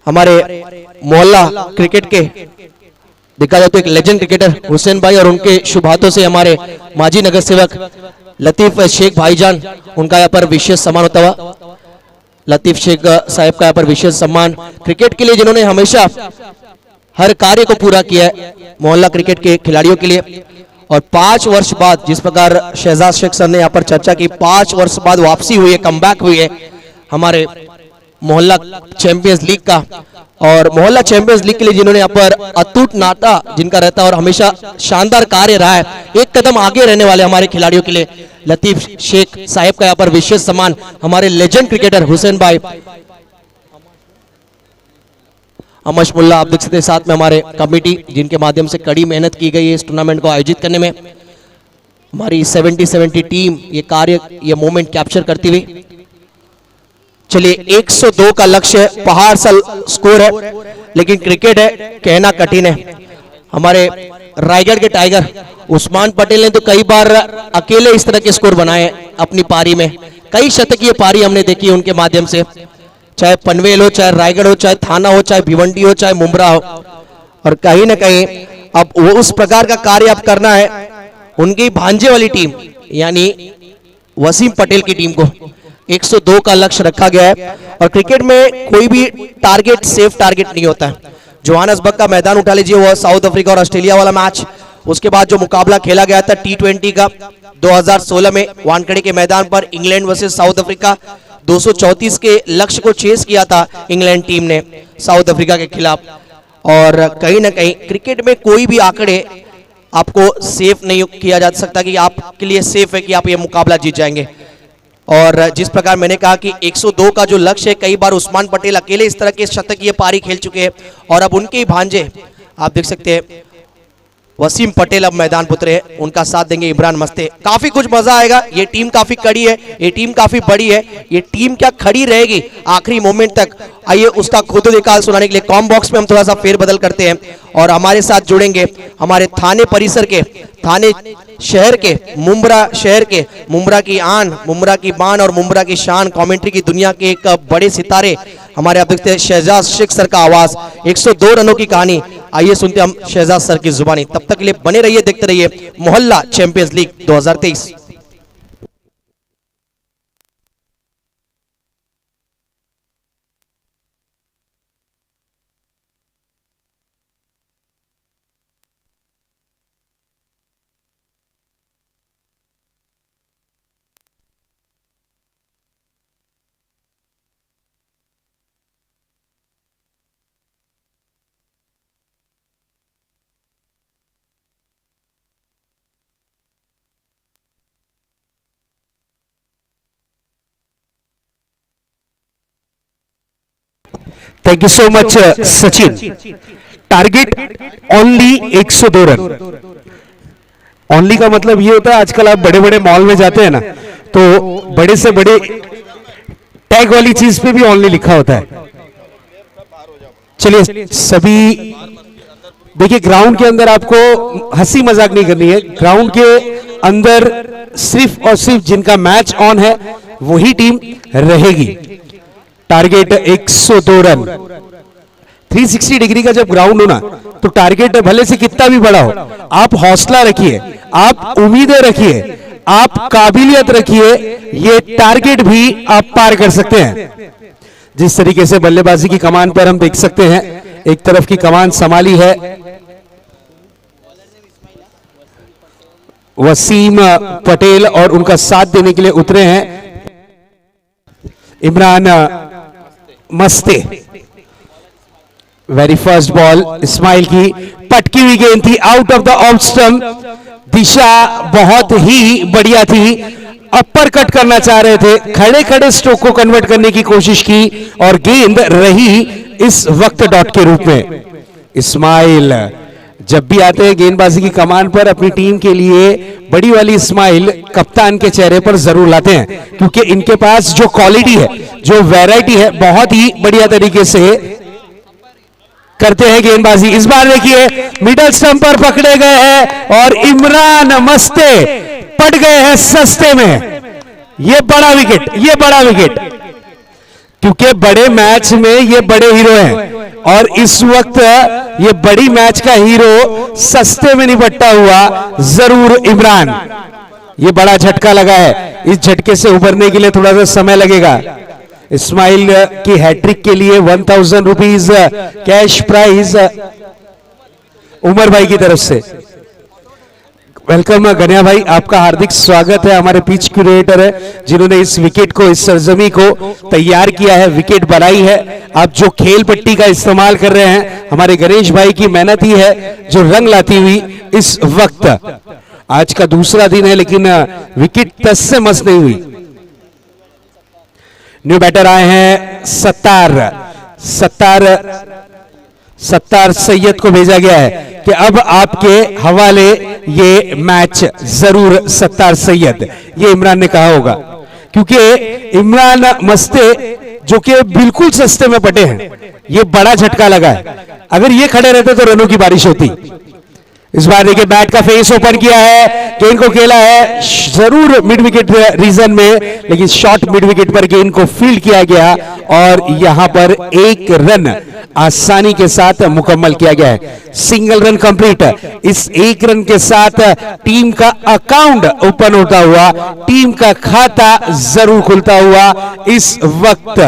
हमारे मोहल्ला क्रिकेट के देखा जाए तो एक लेजेंड क्रिकेटर हुसैन भाई और उनके शुभ हाथों से हमारे माजी नगर सेवक लतीफ शेख भाईजान, उनका यहाँ पर विशेष सम्मान होता हुआ। लतीफ शेख साहब का यहाँ पर विशेष सम्मान क्रिकेट के लिए, जिन्होंने हमेशा हर कार्य को पूरा किया है मोहल्ला क्रिकेट के खिलाड़ियों के लिए। और 5 वर्ष बाद, जिस प्रकार शहजाद शेख सर ने यहाँ पर चर्चा की, 5 वर्ष बाद वापसी हुई है, कमबैक हुई है हमारे मोहल्ला चैंपियंस लीग का। और मोहल्ला चैंपियंस लीग के लिए जिन्होंने यहाँ पर अटूट नाता जिनका रहता है और हमेशा शानदार कार्य रहा है, एक कदम आगे रहने वाले हमारे खिलाड़ियों के लिए लतीफ शेख साहब का यहाँ पर विशेष सम्मान हमारे लेजेंड क्रिकेटर हुसैन भाई अमश मुल्ला, आप देख सकते हैं साथ में हमारे कमेटी जिनके माध्यम से कड़ी मेहनत की गई है इस टूर्नामेंट को आयोजित करने में। हमारी 70 टीम ये कार्य, ये मोमेंट कैप्चर करती हुई। चलिए 102 का लक्ष्य है, पहाड़ सा स्कोर है लेकिन क्रिकेट है, कहना कठिन है। हमारे रायगढ़ के टाइगर उस्मान पटेल ने तो कई बार अकेले इस तरह के स्कोर बनाए अपनी पारी में। कई शतकीय पारी हमने देखी उनके माध्यम से, चाहे पनवेल हो, चाहे रायगढ़ हो, चाहे थाना हो, चाहे भिवंडी हो, चाहे मुंब्रा हो। और कहीं ना कहीं अब वो उस प्रकार का कार्य अब करना है उनकी भांजे वाली टीम यानी वसीम पटेल की टीम को। 102 का लक्ष्य रखा गया है और क्रिकेट में कोई भी टारगेट सेफ टारगेट नहीं होता है। जोहान्सबर्ग का मैदान उठा लीजिए, वो साउथ अफ्रीका और ऑस्ट्रेलिया वाला मैच, उसके बाद जो मुकाबला खेला गया था T20 का 2016 में वानखेड़े के मैदान पर इंग्लैंड वर्सेस साउथ अफ्रीका, 234 के लक्ष्य को चेस किया था इंग्लैंड टीम ने साउथ अफ्रीका के खिलाफ। और कहीं ना कहीं क्रिकेट में कोई भी आंकड़े आपको सेफ नहीं किया जा सकता कि आपके लिए सेफ है कि आप ये मुकाबला जीत जाएंगे। और जिस प्रकार मैंने कहा कि 102 का जो लक्ष्य है, कई बार उस्मान पटेल अकेले इस तरह के शतकीय पारी खेल चुके हैं और अब उनके ही भांजे आप देख सकते हैं वसीम पटेल अब मैदान उतरे हैं, उनका साथ देंगे इमरान मस्ते। काफी कुछ मजा आएगा। ये टीम काफी कड़ी है, ये टीम काफी बड़ी है, ये टीम क्या खड़ी रहेगी आखिरी मोमेंट तक, आइए उसका खुद निकाल सुनाने के लिए कॉम बॉक्स में हम थोड़ा सा फेरबदल करते हैं और हमारे साथ जुड़ेंगे हमारे थाने परिसर के, थाने शहर के, मुंब्रा शहर के, मुंब्रा की आन, मुंब्रा की बान और मुंब्रा की शान, कमेंट्री की दुनिया के एक बड़े सितारे हमारे आप देखते हैं शहजाद शेख सर का आवाज, 102 रनों की कहानी। आइए सुनते हम शहजाद सर की जुबानी। तब तक के लिए बने रहिए, देखते रहिए मोहल्ला champions league 2023। Thank you so much Sachin. Target only 102 run. Only का मतलब ये होता है, आजकल आप बड़े बड़े मॉल में जाते हैं ना, तो बड़े से बड़े टैग वाली चीज पे भी ओनली लिखा होता है। चलिए सभी देखिए ग्राउंड के अंदर आपको हंसी मजाक नहीं करनी है, ग्राउंड के अंदर सिर्फ और सिर्फ जिनका मैच ऑन है वही टीम रहेगी। Target 102 run. 360 डिग्री का जब ग्राउंड हो ना तो टारगेट भले से कितना भी बड़ा हो, आप हौसला रखिए, आप उम्मीदें रखिए, आप काबिलियत रखिए, ये टारगेट भी आप पार कर सकते हैं। जिस तरीके से बल्लेबाजी की कमान पर हम देख सकते हैं, एक तरफ की कमान संभाली है वसीम पटेल और उनका साथ देने के लिए उतरे हैं इमरान मस्ते। वेरी फर्स्ट बॉल इस्माइल की पटकी हुई गेंद थी, out of the off stump. दिशा बहुत ही बढ़िया थी, अपर कट करना चाह रहे थे, खड़े खड़े स्ट्रोक को कन्वर्ट करने की कोशिश की और गेंद रही इस वक्त डॉट के रूप में। इस्माइल जब भी आते हैं गेंदबाजी की कमान पर अपनी टीम के लिए बड़ी वाली स्माइल कप्तान के चेहरे पर जरूर लाते हैं, क्योंकि इनके पास जो क्वालिटी है, जो वैरायटी है, बहुत ही बढ़िया तरीके से करते हैं गेंदबाजी। इस बार देखिए मिडल स्टंप पर पकड़े गए हैं और इमरान मस्ते पट गए हैं सस्ते में। ये बड़ा विकेट, ये बड़ा विकेट, क्योंकि बड़े मैच में ये बड़े हीरो हैं और इस वक्त ये बड़ी मैच का हीरो सस्ते में निपटता हुआ जरूर इमरान। ये बड़ा झटका लगा है, इस झटके से उभरने के लिए थोड़ा सा समय लगेगा। इस्माइल की हैट्रिक के लिए 1000 रुपीज कैश प्राइज उमर भाई की तरफ से। वेलकम गन्या भाई, आपका हार्दिक स्वागत है। हमारे पिच क्यूरेटर है जिन्होंने इस विकेट को, इस सरजमी को तैयार किया है, विकेट बनाई है। आप जो खेल पट्टी का इस्तेमाल कर रहे हैं, हमारे गणेश भाई की मेहनत ही है जो रंग लाती हुई इस वक्त। आज का दूसरा दिन है लेकिन विकेट तस से मस नहीं हुई। न्यू बैटर आए हैं सत्तार सैयद को भेजा गया है कि अब आपके हवाले ये मैच जरूर सत्तार सैयद, ये इमरान ने कहा होगा, क्योंकि इमरान मस्ते जो कि बिल्कुल सस्ते में पटे हैं, ये बड़ा झटका लगा है। अगर ये खड़े रहते तो रनों की बारिश होती। इस बार देखिए बैट का फेस ओपन किया है, गेंद को खेला है जरूर मिड विकेट रीजन में, लेकिन शॉर्ट मिड विकेट पर गेंद को फील्ड किया गया और यहां पर एक रन आसानी के साथ मुकम्मल किया गया है। Single run complete. इस एक रन के साथ टीम का अकाउंट ओपन होता हुआ, टीम का खाता जरूर खुलता हुआ इस वक्त।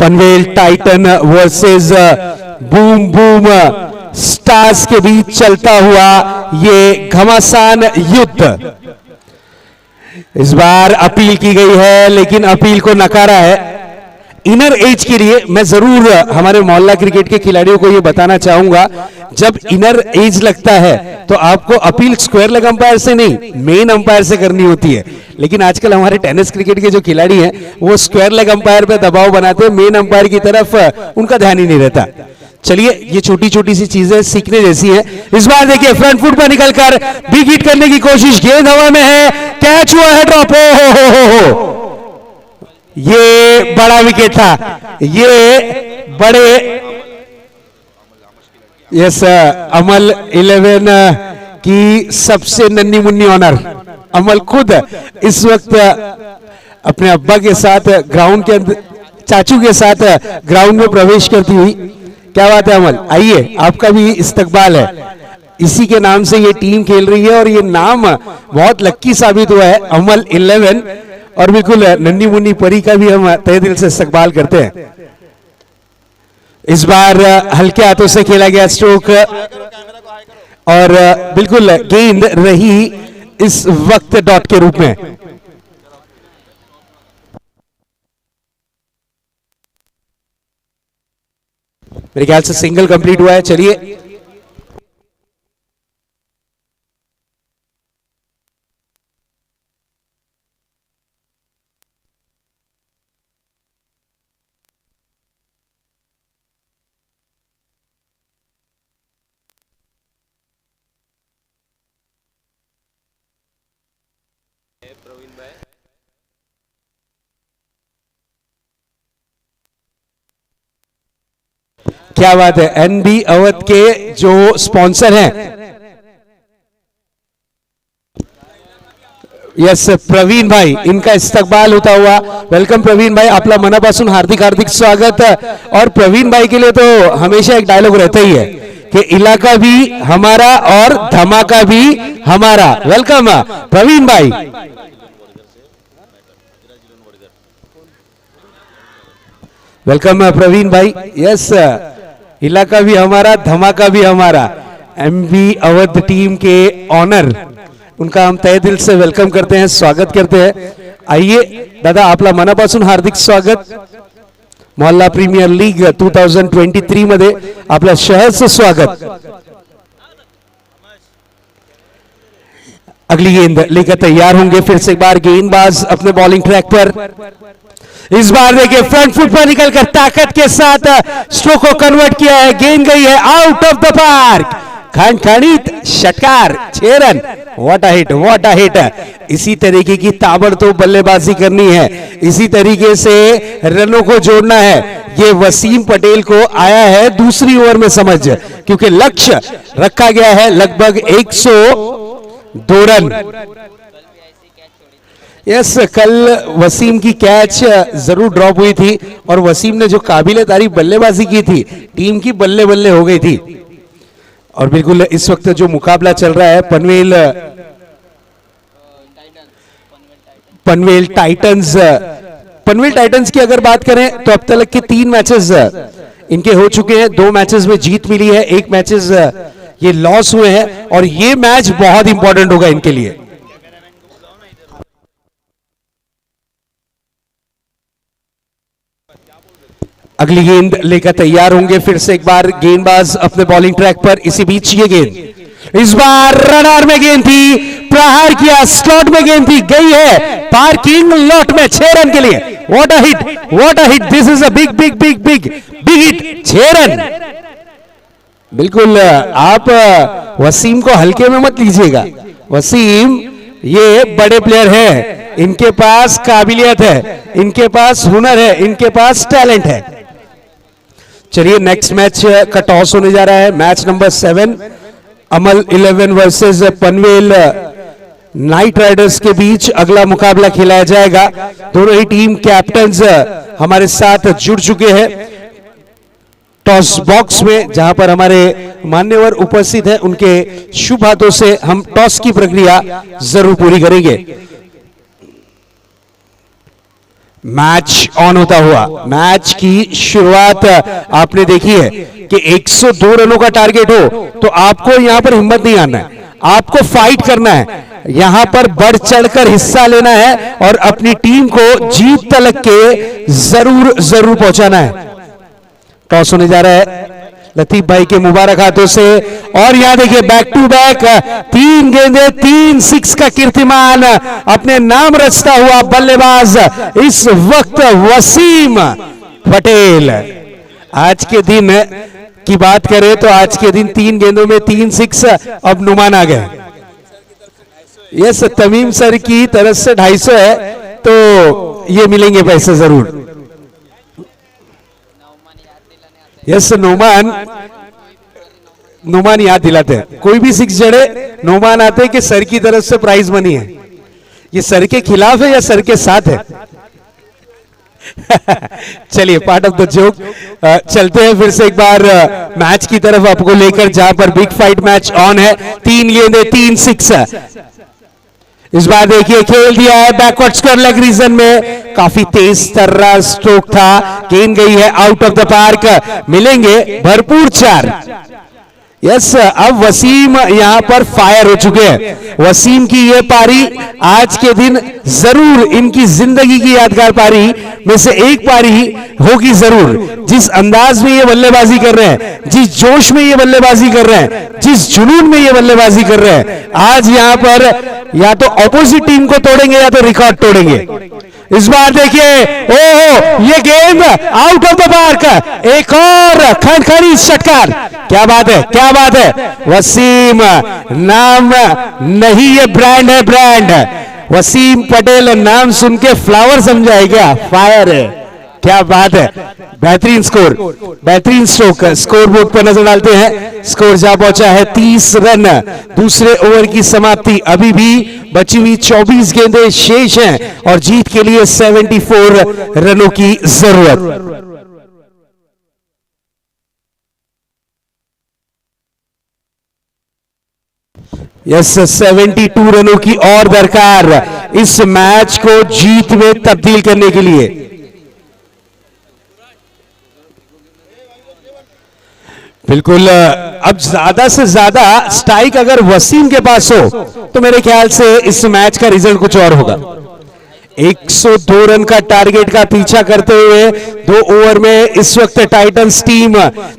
Panvel Titan versus boom boom stars के बीच चलता हुआ ये घमासान युद्ध। इस बार अपील की गई है लेकिन अपील को नकारा है। इनर एज के लिए मैं जरूर हमारे मोहल्ला क्रिकेट के खिलाड़ियों को यह बताना चाहूंगा, जब इनर एज लगता है तो आपको अपील स्क्वायर लेग अंपायर से नहीं, मेन अंपायर से करनी होती है। लेकिन आजकल हमारे टेनिस क्रिकेट के जो खिलाड़ी हैं वो स्क्वायर लेग अंपायर पे दबाव बनाते हैं, मेन अंपायर की तरफ उनका ध्यान ही नहीं रहता। चलिए ये छोटी छोटी सी चीजें सीखने जैसी है। इस बार देखिए फ्रंट फुट पर निकलकर बिग हिट करने की कोशिश, गेंद हवा में है, कैच हुआ है, ड्रॉप हो। ये बड़ा विकेट था, ये बड़े यस अमल 11 की सबसे नन्ही मुन्नी ऑनर। अमल खुद इस वक्त अपने अब्बा के साथ ग्राउंड के अंदर, चाचू के साथ ग्राउंड में प्रवेश करती हुई। क्या बात है अमल, आइए आपका भी इस्तकबाल है। इसी के नाम से ये टीम खेल रही है और ये नाम बहुत लक्की साबित हुआ है, अमल 11। और बिल्कुल नन्ही मुन्नी परी का भी हम तहे दिल से इस्तकबाल करते हैं। इस बार हल्के हाथों से खेला गया स्ट्रोक और बिल्कुल गेंद रही इस वक्त डॉट के रूप में। मेरे ख्याल से सिंगल कंप्लीट हुआ है। चलिए क्या बात है। एनबी अवध के जो स्पॉन्सर हैं, यस प्रवीण भाई, इनका इस्तकबाल होता हुआ। वेलकम प्रवीण भाई, आपला मनापासून हार्दिक हार्दिक स्वागत। और प्रवीण भाई के लिए तो हमेशा एक डायलॉग रहता ही है कि इलाका भी हमारा और धमाका भी हमारा। वेलकम प्रवीण भाई। वेलकम प्रवीण भाई। यस, इलाका भी हमारा, धमाका भी हमारा। एमबी अवध टीम के ऑनर, उनका हम तहे दिल से वेलकम करते हैं, स्वागत करते हैं। आइए दादा, आपला मनापासून हार्दिक स्वागत। मोहल्ला प्रीमियर लीग 2023 मध्ये आपलं शहरचं स्वागत। अगली गेंद लेकर तैयार होंगे फिर से एक बार गेंदबाज अपने बॉलिंग ट्रैक पर। इस बार देखिए फ्रंट फुट पर निकलकर ताकत के साथ स्ट्रोक को कन्वर्ट किया है। गेंद गई है आउट ऑफ द पार्क। खनखनित षटकार, 6 run. What a hit, what a hit. इसी तरीके की ताबड़तोड़ बल्लेबाजी करनी है, इसी तरीके से रनों को जोड़ना है। ये वसीम पटेल को आया है दूसरी ओवर में समझ, क्योंकि लक्ष्य रखा गया है लगभग 102 रन। यस, कल वसीम की कैच जरूर ड्रॉप हुई थी और वसीम ने जो काबिले तारीफ बल्लेबाजी की थी, टीम की बल्ले बल्ले हो गई थी। और बिल्कुल इस वक्त जो मुकाबला चल रहा है पनवेल टाइटंस की अगर बात करें तो अब तक के 3 मैचेस इनके हो चुके हैं। 2 मैचेस में जीत मिली है, 1 मैचेस ये लॉस हुए हैं और ये मैच बहुत इंपॉर्टेंट होगा इनके लिए। अगली गेंद लेकर तैयार होंगे फिर से एक बार गेंदबाज अपने बॉलिंग ट्रैक पर। इसी बीच ये गेंद इस बार रडार में गेंद थी, प्रहार किया, स्लॉट में गेंद थी, गई है पार्किंग लॉट में 6 रन के लिए। What a hit, what a hit, this is a big big big big big hit. 6 run. बिल्कुल आप वसीम को हल्के में मत लीजिएगा। वसीम ये बड़े प्लेयर है, इनके पास काबिलियत है, इनके पास हुनर है, इनके पास टैलेंट है। चलिए नेक्स्ट मैच का टॉस होने जा रहा है। मैच नंबर 7 अमल 11 वर्सेस पनवेल नाइट राइडर्स के बीच अगला मुकाबला खिलाया जाएगा। दोनों ही टीम कैप्टन्स हमारे साथ जुड़ चुके हैं टॉस बॉक्स में, जहां पर हमारे मान्यवर उपस्थित हैं। उनके शुभ हाथों से हम टॉस की प्रक्रिया जरूर पूरी करेंगे। मैच ऑन होता हुआ, मैच की शुरुआत आपने देखी है कि 102 रनों का टारगेट हो तो आपको यहां पर हिम्मत नहीं आना है, आपको फाइट करना है, यहां पर बढ़ चढ़कर हिस्सा लेना है और अपनी टीम को जीत तक के जरूर पहुंचाना है। टॉस होने जा रहा है लतीफ भाई के मुबारक हाथों से और यहां देखिए बैक टू बैक 3 गेंदें 3 6 का कीर्तिमान अपने नाम रचता हुआ बल्लेबाज इस वक्त वसीम पटेल। आज के दिन की बात करें तो आज के दिन 3 गेंदों में 3 6 अब नुमान आ गए। यस, तमीम सर की तरफ से 250 है तो ये मिलेंगे पैसे जरूर। यस, नोमान याद दिलाते हैं, कोई भी 6 जड़े नोमान आते हैं कि सर की तरफ से प्राइज मनी है। ये सर के खिलाफ है या सर के साथ है? चलिए पार्ट ऑफ द जोक। चलते हैं फिर से एक बार मैच की तरफ आपको लेकर, जहां पर बिग फाइट मैच ऑन है। 3 गेंदें 3 6। इस बार देखिए खेल दिया है बैकवर्ड स्क्वायर लेग रीजन में, काफी तेज तर्रा स्ट्रोक था, गेंद गई है आउट ऑफ द पार्क, मिलेंगे भरपूर 4। यस, अब वसीम यहां पर फायर हो चुके हैं। वसीम की ये पारी आज के दिन जरूर इनकी जिंदगी की यादगार पारी में से एक पारी होगी जरूर। जिस अंदाज में ये बल्लेबाजी कर रहे हैं, जिस जोश में ये बल्लेबाजी कर रहे हैं, जिस जुनून में ये बल्लेबाजी कर रहे हैं, आज यहां पर या तो ऑपोजिट टीम को तोड़ेंगे या तो रिकॉर्ड तोड़ेंगे। इस बार देखिए, ओहो, ये गेंद आउट ऑफ द पार्क, एक और खनखनी षटकार। क्या बात है, क्या बात है। वसीम नाम नहीं, ये ब्रांड है, ब्रांड। वसीम पटेल नाम सुन के फ्लावर समझाए क्या? फायर है। क्या बात है, बेहतरीन स्कोर, बेहतरीन स्ट्रोक। स्कोर बोर्ड पर नजर डालते हैं, स्कोर जा पहुंचा है 30 रन। दूसरे ओवर की समाप्ति, अभी भी बची हुई 24 गेंदें शेष हैं और जीत के लिए 74 रनों की जरूरत। यस, 72 रनों की और दरकार इस मैच को जीत में तब्दील करने के लिए। बिल्कुल, अब ज्यादा से ज्यादा स्ट्राइक अगर वसीम के पास हो तो मेरे ख्याल से इस मैच का रिजल्ट कुछ और होगा। 102 रन का टारगेट का पीछा करते हुए 2 ओवर में इस वक्त टाइटंस टीम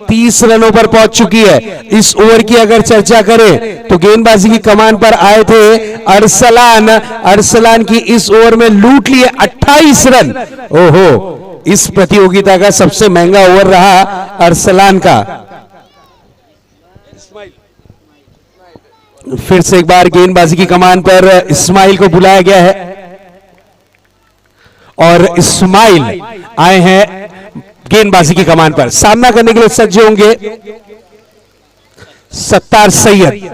30 रनों पर पहुंच चुकी है। इस ओवर की अगर चर्चा करें तो गेंदबाजी की कमान पर आए थे अरसलान की इस ओवर में लूट लिए 28 रन। ओहो, इस प्रतियोगिता का सबसे महंगा ओवर रहा अरसलान का। फिर से एक बार गेंदबाजी की कमान पर इस्माइल को बुलाया गया है और इस्माइल आए हैं गेंदबाजी की कमान पर। सामना करने के लिए सज्ज होंगे सत्तार सैयद।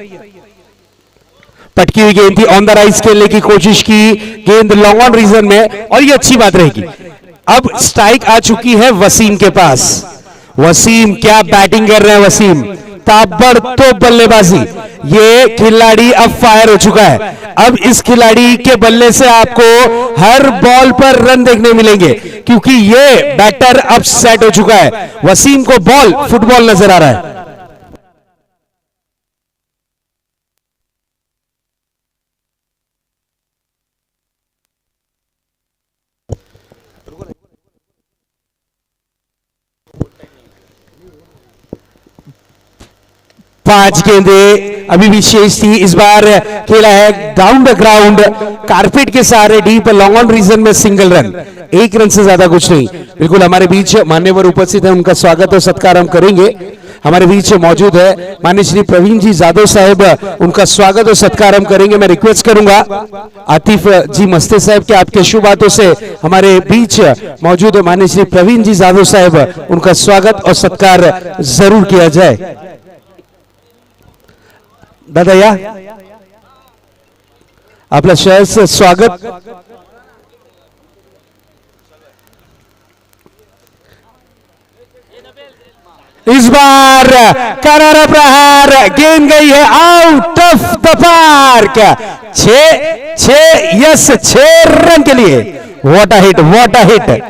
पटकी हुई गेंद थी, ऑन द राइज खेलने की कोशिश की, गेंद लॉन्ग ऑन रीजन में, और ये अच्छी बात रहेगी। अब स्ट्राइक आ चुकी है वसीम के पास। वसीम क्या बैटिंग कर रहे हैं वसीम, ताबड़तोड़ बल्लेबाजी। ये खिलाड़ी अब फायर हो चुका है। अब इस खिलाड़ी के बल्ले से आपको हर बॉल पर रन देखने मिलेंगे क्योंकि ये बैटर अब सेट हो चुका है। वसीम को बॉल फुटबॉल नजर आ रहा है। पांच गेंदें अभी भी शेष थी। इस बार खेला है डाउन द ग्राउंड, कारपेट के सहारे डीप लॉन्ग ऑन रीजन में सिंगल रन, 1 रन से ज्यादा कुछ नहीं। बिल्कुल हमारे बीच मान्यवर उपस्थित है, उनका स्वागत और सत्कार हम करेंगे। हमारे बीच मौजूद है माननीय श्री प्रवीण जी जादव साहब, उनका स्वागत और सत्कार हम करेंगे। मैं रिक्वेस्ट करूंगा आतिफ जी मस्ते साहब के आपके शुभ बातों से हमारे बीच मौजूद माननीय श्री प्रवीण जी जादव साहब, उनका स्वागत और सत्कार जरूर किया जाए। दादा या आपलं सहर्ष स्वागत। इस बार करारा प्रहार, गेंद गई है out of the park. 6 run के लिए। What a hit, what a hit.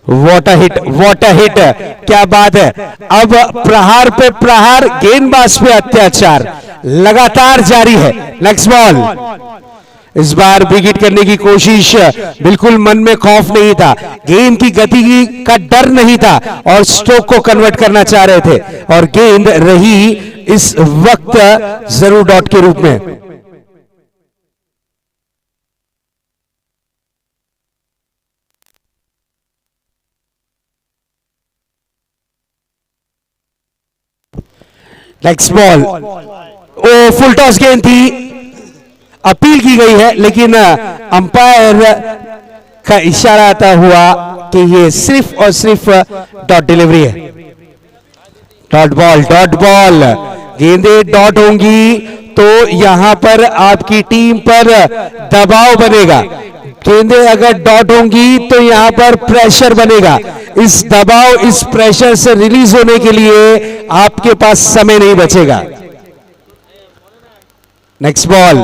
What a hit, what a hit, क्या बात है। अब प्रहार पे प्रहार, गेंदबाज पे अत्याचार लगातार जारी है। नेक्स्ट बॉल, इस बार विकेट करने की कोशिश, बिल्कुल मन में खौफ नहीं था, गेंद की गति का डर नहीं था और स्ट्रोक को कन्वर्ट करना चाह रहे थे और गेंद रही इस वक्त जरूर डॉट के रूप में। नेक्स्ट बॉल, ओ फुल टॉस गेंद थी, अपील की गई है लेकिन अंपायर का इशारा आता हुआ कि ये सिर्फ और सिर्फ डॉट डिलीवरी है। डॉट बॉल, डॉट बॉल, गेंदें डॉट होंगी तो यहां पर आपकी टीम पर दबाव बनेगा। गेंदें अगर डॉट होंगी तो यहां पर प्रेशर बनेगा। इस दबाव, इस प्रेशर से रिलीज होने के लिए आपके पास समय नहीं बचेगा। Next ball,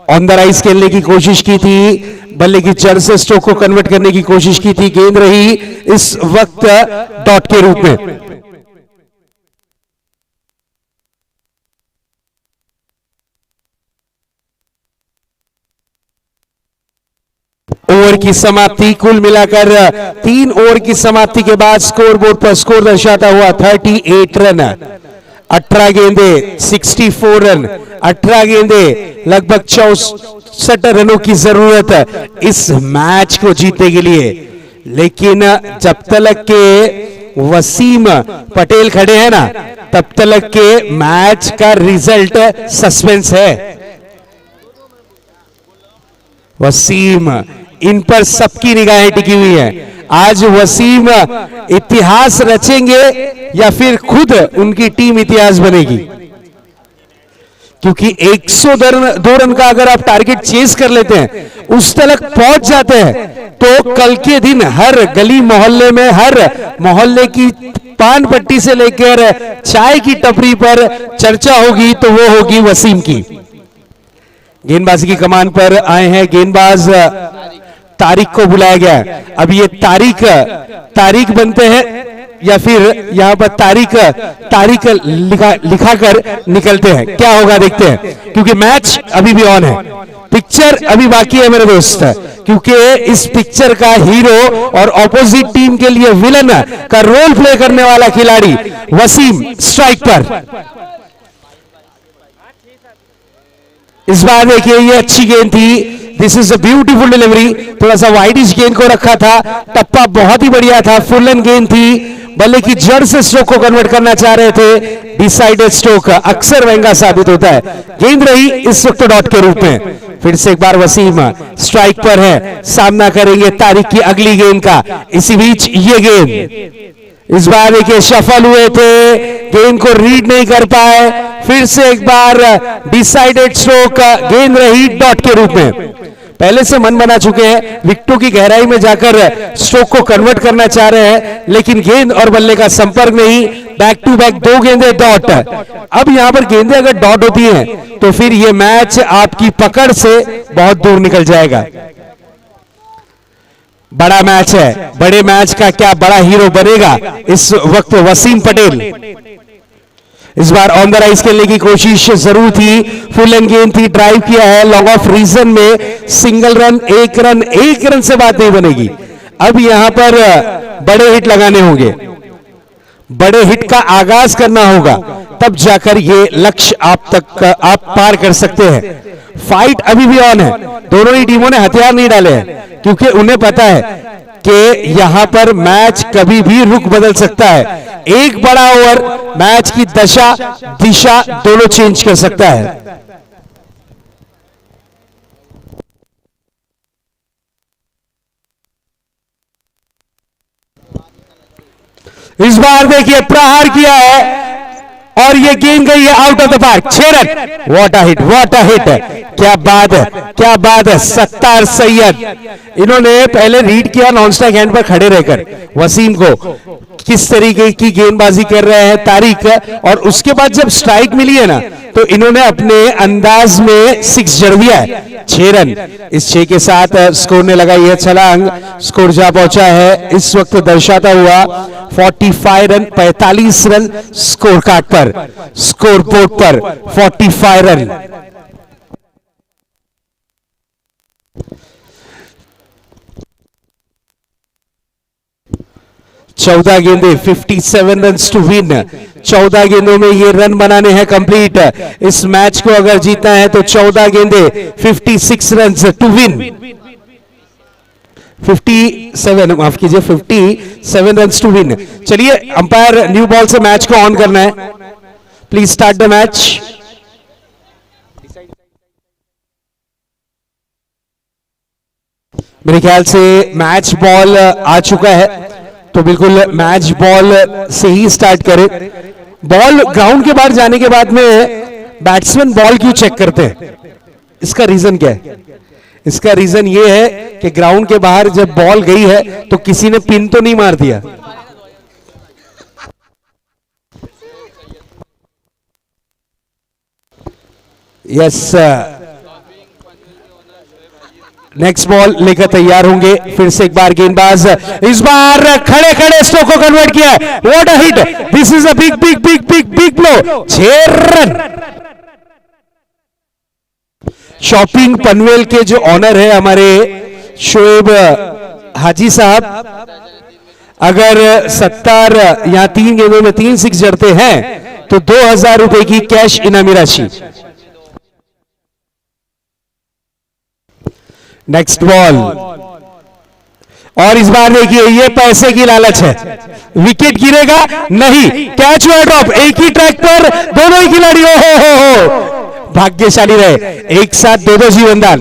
on the rise खेलने की कोशिश की थी, बल्ले की जड़ से स्ट्रोक को कन्वर्ट करने की कोशिश की थी, गेंद रही इस वक्त डॉट के रूप में। ओवर की समाप्ति, कुल मिलाकर 3 ओवर की समाप्ति के बाद स्कोर बोर्ड पर स्कोर दर्शाता हुआ 38 रन, 18 गेंदे 64 रन, 18 गेंदे लगभग 64 रनों की जरूरत इस मैच को जीतने के लिए। लेकिन जब तक के वसीम पटेल खड़े हैं ना, तब तक के मैच का रिजल्ट सस्पेंस है। वसीम, इन पर सबकी निगाहें टिकी हुई हैं। आज वसीम इतिहास रचेंगे या फिर खुद उनकी टीम इतिहास बनेगी, क्योंकि 102 रन का अगर आप टारगेट चेस कर लेते हैं, उस तक पहुंच जाते हैं, तो कल के दिन हर गली मोहल्ले में, हर मोहल्ले की पान पट्टी से लेकर चाय की टपरी पर चर्चा होगी, तो वो होगी वसीम की। गेंदबाजी की कमान पर आए हैं गेंदबाज तारिक को बुलाया गया है। अब ये तारिक बनते हैं या फिर यहां पर तारिक लिखा कर निकलते हैं, क्या होगा देखते हैं, क्योंकि मैच अभी भी ऑन है, पिक्चर अभी बाकी है मेरे दोस्त, क्योंकि इस पिक्चर का हीरो और ऑपोजिट टीम के लिए विलन का रोल प्ले करने वाला खिलाड़ी वसीम स्ट्राइक पर। इस बार देखिए, ये अच्छी गेंद थी, this is a beautiful delivery, थोड़ा सा वाइडिश गेंद को रखा था, टप्पा बहुत ही बढ़िया था, फुल एंड गेंद थी, बल्ले की जड़ से स्ट्रोक को कन्वर्ट करना चाह रहे थे, डिसाइडेड स्ट्रोक अक्सर महंगा साबित होता है। गेंद रही इस वक्त डॉट के रूप में। फिर से एक बार वसीम स्ट्राइक पर है, सामना करेंगे तारिक की अगली गेंद का। इसी बीच ये गेंद इस बार देखिए सफल हुए थे, गेंद को रीड नहीं कर पाए, फिर से एक बार डिसाइडेड स्ट्रोक, गेंद रही डॉट के रूप में। पहले से मन बना चुके हैं, विकेटों की गहराई में जाकर स्ट्रोक को कन्वर्ट करना चाह रहे हैं, लेकिन गेंद और बल्ले का संपर्क नहीं, बैक टू बैक 2 गेंदें डॉट। अब यहां पर गेंदें अगर डॉट होती हैं तो फिर यह मैच आपकी पकड़ से बहुत दूर निकल जाएगा। बड़ा मैच है, बड़े मैच का क्या बड़ा हीरो बनेगा इस वक्त वसीम पटेल। इस बार ऑन द राइज खेलने की कोशिश जरूर थी, फुल एंड गेंद थी, ड्राइव किया है, लॉन्ग ऑफ रीजन में सिंगल रन, एक रन से बात नहीं बनेगी। अब यहां पर बड़े हिट लगाने होंगे, बड़े हिट का आगाज करना होगा, तब जाकर ये लक्ष्य आप पार कर सकते हैं। फाइट अभी भी ऑन है, दोनों ही टीमों ने हथियार नहीं डाले हैं, क्योंकि उन्हें पता है कि यहां पर मैच कभी भी रुख बदल सकता है। एक बड़ा ओवर मैच की दिशा दोनों चेंज कर सकता है। इस बार देखिए प्रहार किया है और ये गेंद गई है out of the park, 6 run. What a hit, what a hit, क्या बात है, क्या बात है। सत्तार सैयद, इन्होंने पहले रीड किया नॉन स्ट्राइक हैंड पर खड़े रहकर वसीम को, किस तरीके की गेंदबाजी कर रहे हैं तारिक, और उसके बाद जब स्ट्राइक मिली है ना, तो इन्होंने अपने अंदाज में 6 जड़ दिया है। 6 रन, इस 6 के साथ स्कोर ने लगाई है छलांग, स्कोर जा पहुंचा है इस वक्त दर्शाता हुआ 45 रन, 45 रन स्कोर कार्ड पर, स्कोर बोर्ड पर 45 रन। चौदह गेंदे 57 रन टू विन, 14 गेंदों में ये रन बनाने हैं कंप्लीट। इस मैच को अगर जीतना है तो 14 गेंदे 56 रन टू विन, 57 माफ कीजिए 57 रन टू विन। चलिए अंपायर न्यू बॉल से मैच को ऑन करना है, प्लीज स्टार्ट द मैच। मेरे ख्याल से मैच बॉल आ चुका है, तो बिल्कुल मैच बॉल से ही स्टार्ट करें। बॉल ग्राउंड के बाहर जाने के बाद में बैट्समैन बॉल क्यों चेक करते हैं, इसका रीजन क्या है? इसका रीजन ये है कि ग्राउंड के बाहर जब बॉल गई है तो किसी ने पिन तो नहीं मार दिया। यस, नेक्स्ट बॉल लेकर तैयार होंगे। फिर से एक बार गेंदबाज, इस बार खड़े खड़े स्ट्रोक को कन्वर्ट किया है। What a hit, this is a big big big big big blow, 6 run. Shopping Panvel के जो ऑनर है हमारे शोएब हाजी साहब, अगर 70 या 3 गेंदों में 3 6 जड़ते हैं तो 2000 रुपए की कैश इनामी राशि। नेक्स्ट बॉल और इस बार देखिए ये पैसे की लालच है, विकेट गिरेगा नहीं, कैच हुआ ड्रॉप, एक ही ट्रैक पर दोनों ही खिलाड़ी, हो भाग्यशाली रहे, एक साथ दो जीवनदान।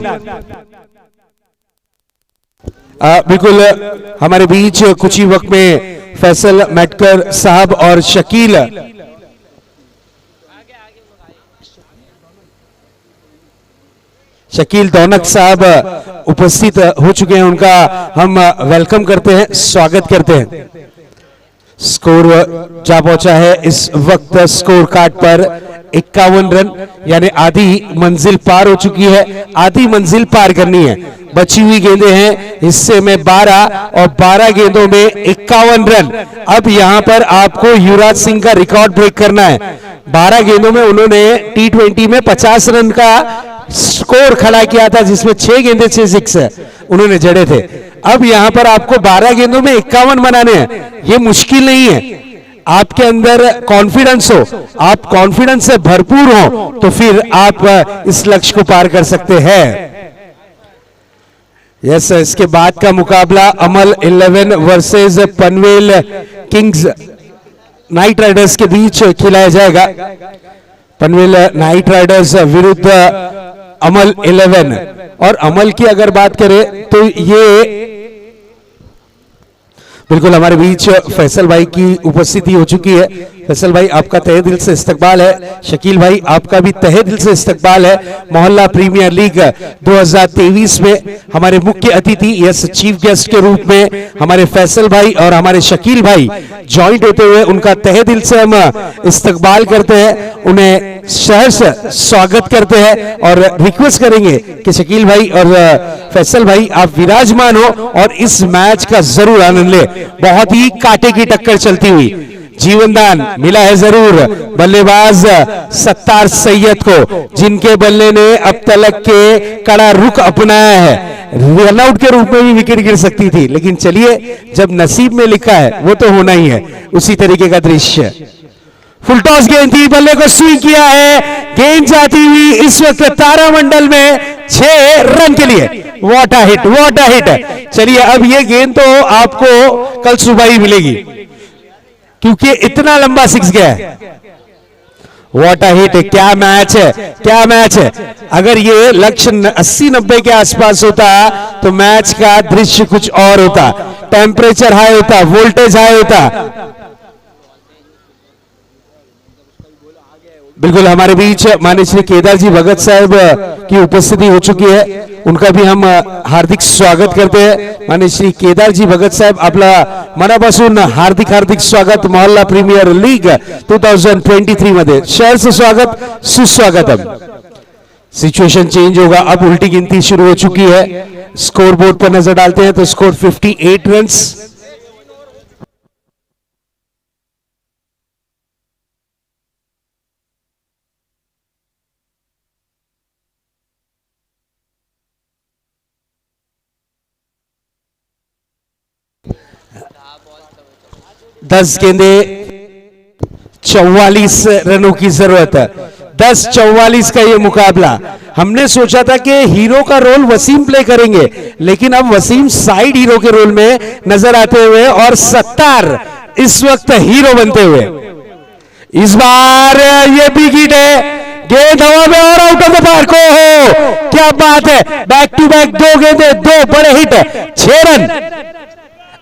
बिल्कुल हमारे बीच कुछ ही वक्त में फैसल मेटकर साहब और शकील दौनक साहब उपस्थित हो चुके हैं, उनका हम वेलकम करते हैं, स्वागत करते हैं। स्कोर जा पहुंचा है इस वक्त स्कोर कार्ड पर 51 रन, यानी आधी मंजिल पार हो चुकी है, आधी मंजिल पार करनी है। बची हुई गेंदें हैं हिस्से में 12 और 12 गेंदों में 51 रन। अब यहां पर आपको युवराज सिंह का रिकॉर्ड ब्रेक करना है। 12 गेंदों में उन्होंने T20 में 50 रन का स्कोर खड़ा किया था, जिसमें 6 गेंदे 6 सिक्स उन्होंने जड़े थे। अब यहां पर आपको 12 गेंदों में 51 बनाने हैं, ये मुश्किल नहीं है। आपके अंदर कॉन्फिडेंस हो, आप कॉन्फिडेंस से भरपूर हो, तो फिर आप इस लक्ष्य को पार कर सकते हैं। यस, इसके बाद का मुकाबला अमल 11 versus Panvel Kings night Riders के बीच खिलाया जाएगा। पनवेल नाइट राइडर्स विरुद्ध अमल 11। और अमल की अगर बात करें तो ये बिल्कुल हमारे बीच फैसल भाई की उपस्थिति हो चुकी है। फैसल भाई आपका तहे दिल से इस्तकबाल है। शकील भाई आपका भी तहे दिल से इस्तकबाल है। मोहल्ला प्रीमियर लीग 2023 में हमारे मुख्य अतिथि यस चीफ गेस्ट के रूप में हमारे फैसल भाई और हमारे शकील भाई ज्वाइंट होते हुए उनका तहे दिल से हम इस्तकबाल करते हैं, उन्हें सहर्ष स्वागत करते हैं और रिक्वेस्ट करेंगे कि शकील भाई और फैसल भाई आप विराजमान हो और इस मैच का जरूर आनंद ले। बहुत ही कांटे की टक्कर चलती हुई, जीवनदान मिला है जरूर बल्लेबाज सत्तार सैयद को, जिनके बल्ले ने अब तक के कड़ा रुख अपनाया है। रनआउट के रूप में भी विकेट गिर सकती थी, लेकिन चलिए जब नसीब में लिखा है वो तो होना ही है। उसी तरीके का दृश्य, फुल टॉस गेंद थी, बल्ले को स्विंग किया है, गेंद जाती हुई इस वक्त तारामंडल में 6 रन के लिए। What a hit, what a hit. चलिए अब ये गेंद तो आपको कल सुबह ही मिलेगी, क्योंकि इतना लंबा सिक्स गया है। व्हाट अ हिट, क्या मैच है, क्या मैच है। अगर ये लक्ष्य 80-90 के आसपास होता तो मैच का दृश्य कुछ और होता, टेम्परेचर हाई होता, वोल्टेज हाई होता। बिल्कुल हमारे बीच माननीय श्री केदार जी भगत साहब की उपस्थिति हो चुकी है, उनका भी हम हार्दिक स्वागत करते हैं। माननीय श्री केदार जी भगत साहेब आपला मनापासून हार्दिक हार्दिक स्वागत मोहल्ला प्रीमियर लीग 2023 मध्ये, सहर्ष स्वागत, सुस्वागतम। सिचुएशन चेंज होगा, अब उल्टी गिनती शुरू हो चुकी है। स्कोर बोर्ड पर नजर डालते हैं तो स्कोर 58 रन्स। दस गेंदे 44 रनों की जरूरत है। 10-44 का ये मुकाबला। हमने सोचा था कि हीरो का रोल वसीम प्ले करेंगे, लेकिन अब वसीम साइड हीरो के रोल में नजर आते हुए और सत्तार इस वक्त हीरो बनते हुए। इस बार ये बिग हिट है, गेंद हवा में और आउट ऑफ द पार्क। हो क्या बात है, बैक टू बैक 2 गेंदे, 2 बड़े हिट, 6 रन।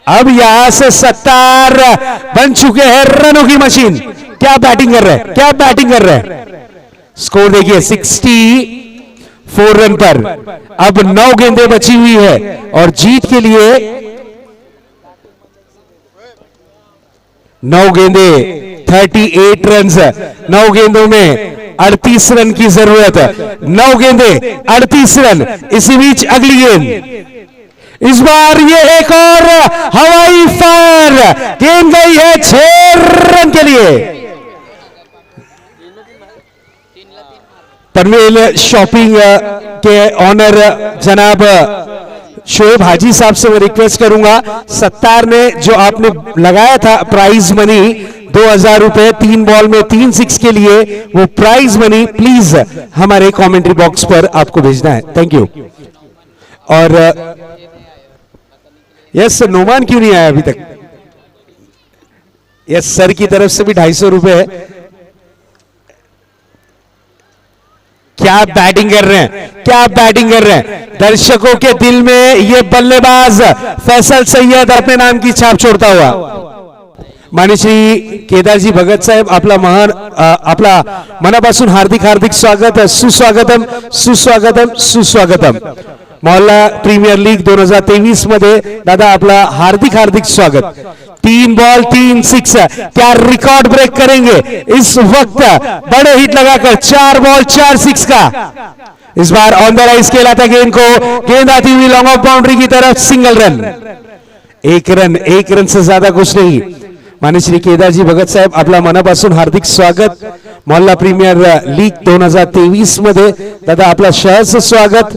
अब यहां से सत्तार बन चुके हैं रनों की मशीन। क्या बैटिंग कर रहे हैं, क्या बैटिंग कर रहे हैं। स्कोर देखिए 64 रन पर। अब 9 गेंदें बची हुई है और जीत के लिए 9 गेंदे 38 रन। 9 गेंदों में 38 रन की जरूरत है। 9 गेंदे 38 रन। इसी बीच अगली गेंद, इस बार ये एक और हवाई फायर, गेंद गई है 6 रन के लिए। पनवेल शॉपिंग के ऑनर जनाब शोएब हाजी साहब से मैं रिक्वेस्ट करूंगा, सत्तार ने जो आपने लगाया था प्राइज मनी 2000 रुपए 3 बॉल में 3 सिक्स के लिए, वो प्राइज मनी प्लीज हमारे कमेंट्री बॉक्स पर आपको भेजना है। Thank you. और यस नोमान क्यों नहीं आया अभी तक? यस सर की तरफ से भी 250 रुपए है। क्या बैटिंग कर रहे हैं, क्या बैटिंग कर रहे हैं। दर्शकों के दिल में ये बल्लेबाज फैसल सैयद अपने नाम की छाप छोड़ता हुआ। माननीय श्री केदारजी भगत साहेब आपला मनापासून हार्दिक हार्दिक स्वागत, सुस्वागतम सुस्वागतम सुस्वागतम। मोहल्ला प्रीमियर लीग 2023 मध्ये दादा आपला हार्दिक हार्दिक स्वागत। 3 बॉल 3 6, क्या रिकॉर्ड ब्रेक करेंगे इस वक्त बड़े हिट लगाकर 4 बॉल 4 6 का। इस बार ऑन द राइज खेला था गेंद को, गेंद आती हुई लॉन्ग ऑफ बाउंड्री की तरफ, सिंगल रन। एक रन से ज्यादा कुछ नहीं। माननीय श्री केदारजी भगत साहेब आपला मनापासून हार्दिक स्वागत। मोहल्ला प्रीमियर लीग 2023 मध्ये दादा आपला सहर्ष स्वागत।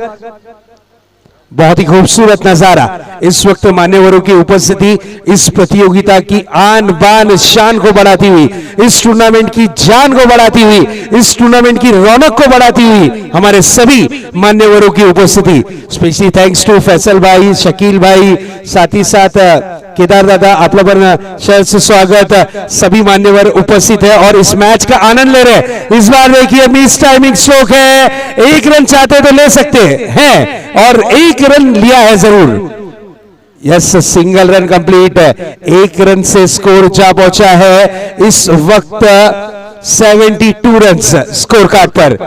बहुत ही खूबसूरत नजारा इस वक्त मान्यवरों की उपस्थिति इस प्रतियोगिता की आन बान शान को बढ़ाती हुई, इस टूर्नामेंट की जान को बढ़ाती हुई, इस टूर्नामेंट की रौनक को बढ़ाती हुई हमारे सभी मान्यवरों की उपस्थिति। स्पेशली थैंक्स टू फैसल भाई, शकील भाई, साथ ही साथ केदार दादा आपला पण सहर्ष स्वागत। सभी मान्यवर उपस्थित है और इस मैच का आनंद ले रहे हैं। इस बार देखिए मिस टाइमिंग स्ट्रोक है, 1 रन चाहते तो ले सकते हैं और 1 रन लिया है जरूर। Yes single run complete, 1 run से स्कोर जा पहुंचा है इस वक्त 72 रन स्कोर कार्ड पर।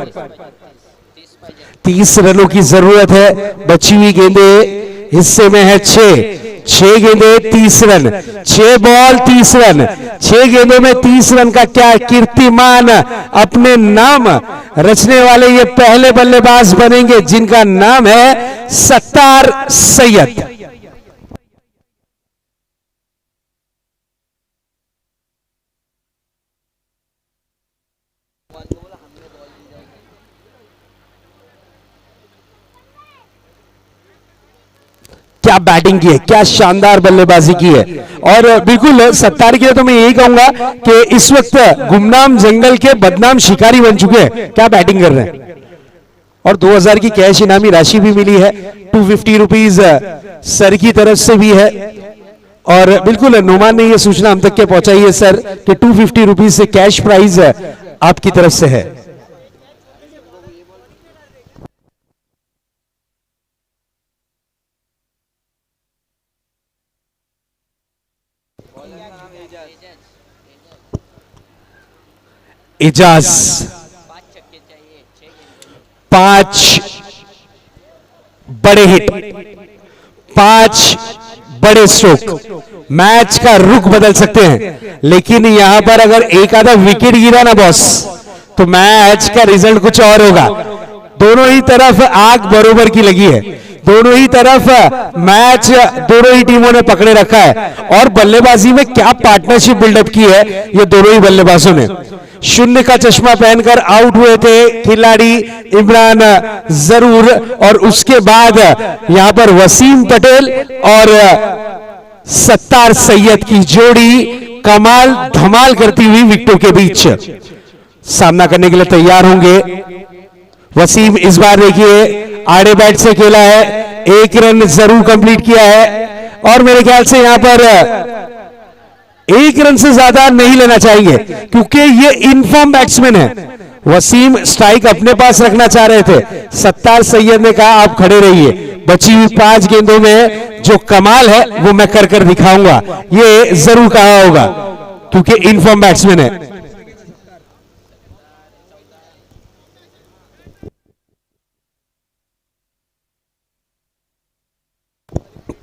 30 रनों की जरूरत है। बची हुई गेंदें हिस्से में है 6 गेंदे 30 रन, 6 बॉल 30 रन, 6 गेंदों में 30 रन का क्या कीर्तिमान अपने नाम रचने वाले ये पहले बल्लेबाज बनेंगे जिनका नाम है सत्तार सैयद। क्या बैटिंग की है, क्या शानदार बल्लेबाजी की है। और बिल्कुल सत्तार के लिए तो मैं यही कहूंगा कि इस वक्त गुमनाम जंगल के बदनाम शिकारी बन चुके हैं। क्या बैटिंग कर रहे हैं और 2000 की कैश इनामी राशि भी मिली है। 250 रुपीज सर की तरफ से भी है। और बिल्कुल नोमान ने यह सूचना हम तक के पहुंचाई है सर कि 250 रुपीज से कैश प्राइज आपकी तरफ से है। इजाज 5 बड़े हिट, 5 बड़े स्ट्रोक मैच का रुख बदल सकते हैं। लेकिन यहां पर अगर एक आधा विकेट गिरा ना बॉस तो मैच का रिजल्ट कुछ और होगा। दोनों ही तरफ आग बरोबर की लगी है, दोनों ही तरफ मैच दोनों ही टीमों ने पकड़े रखा है। और बल्लेबाजी में क्या पार्टनरशिप बिल्डअप की है ये दोनों ही बल्लेबाजों ने। शून्य का चश्मा पहनकर आउट हुए थे खिलाड़ी इमरान जरूर और उसके बाद यहां पर वसीम पटेल और सत्तार सैयद की जोड़ी कमाल धमाल करती हुई विकेटों के बीच सामना करने के लिए तैयार होंगे। वसीम इस बार देखिए आड़े बैट से खेला है, 1 रन जरूर कंप्लीट किया है और मेरे ख्याल से यहां पर 1 रन से ज्यादा नहीं लेना चाहिए क्योंकि ये इनफॉर्म बैट्समैन है। वसीम स्ट्राइक अपने पास रखना चाह रहे थे, सत्तार सैयद ने कहा आप खड़े रहिए, बची हुई 5 गेंदों में जो कमाल है वो मैं कर कर दिखाऊंगा, ये जरूर कहा होगा क्योंकि इनफॉर्म बैट्समैन है।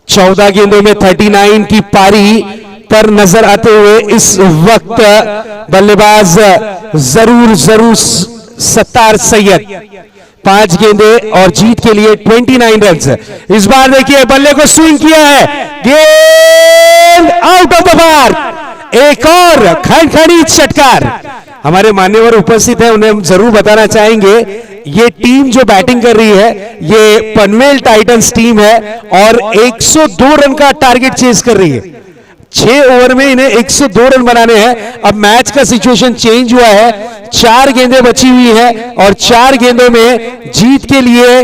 चौदह गेंदों में 39 की पारी पर नजर आते हुए इस वक्त बल्लेबाज जरूर सत्तार सैयद। 5 गेंदे और जीत के लिए 29 रन। इस बार देखिए बल्ले को स्विंग किया है, गेंद आउट ऑफ द पार्क। एक और खड़खड़ी षटकार। हमारे मान्यवर उपस्थित हैं, उन्हें हम जरूर बताना चाहेंगे ये टीम जो बैटिंग कर रही है ये पनवेल टाइटंस टीम है और 102 रन का टारगेट चेस कर रही है। 6 ओवर में इन्हें 102 रन बनाने हैं। अब मैच का सिचुएशन चेंज हुआ है, 4 गेंदें बची हुई हैं और 4 गेंदों में जीत के लिए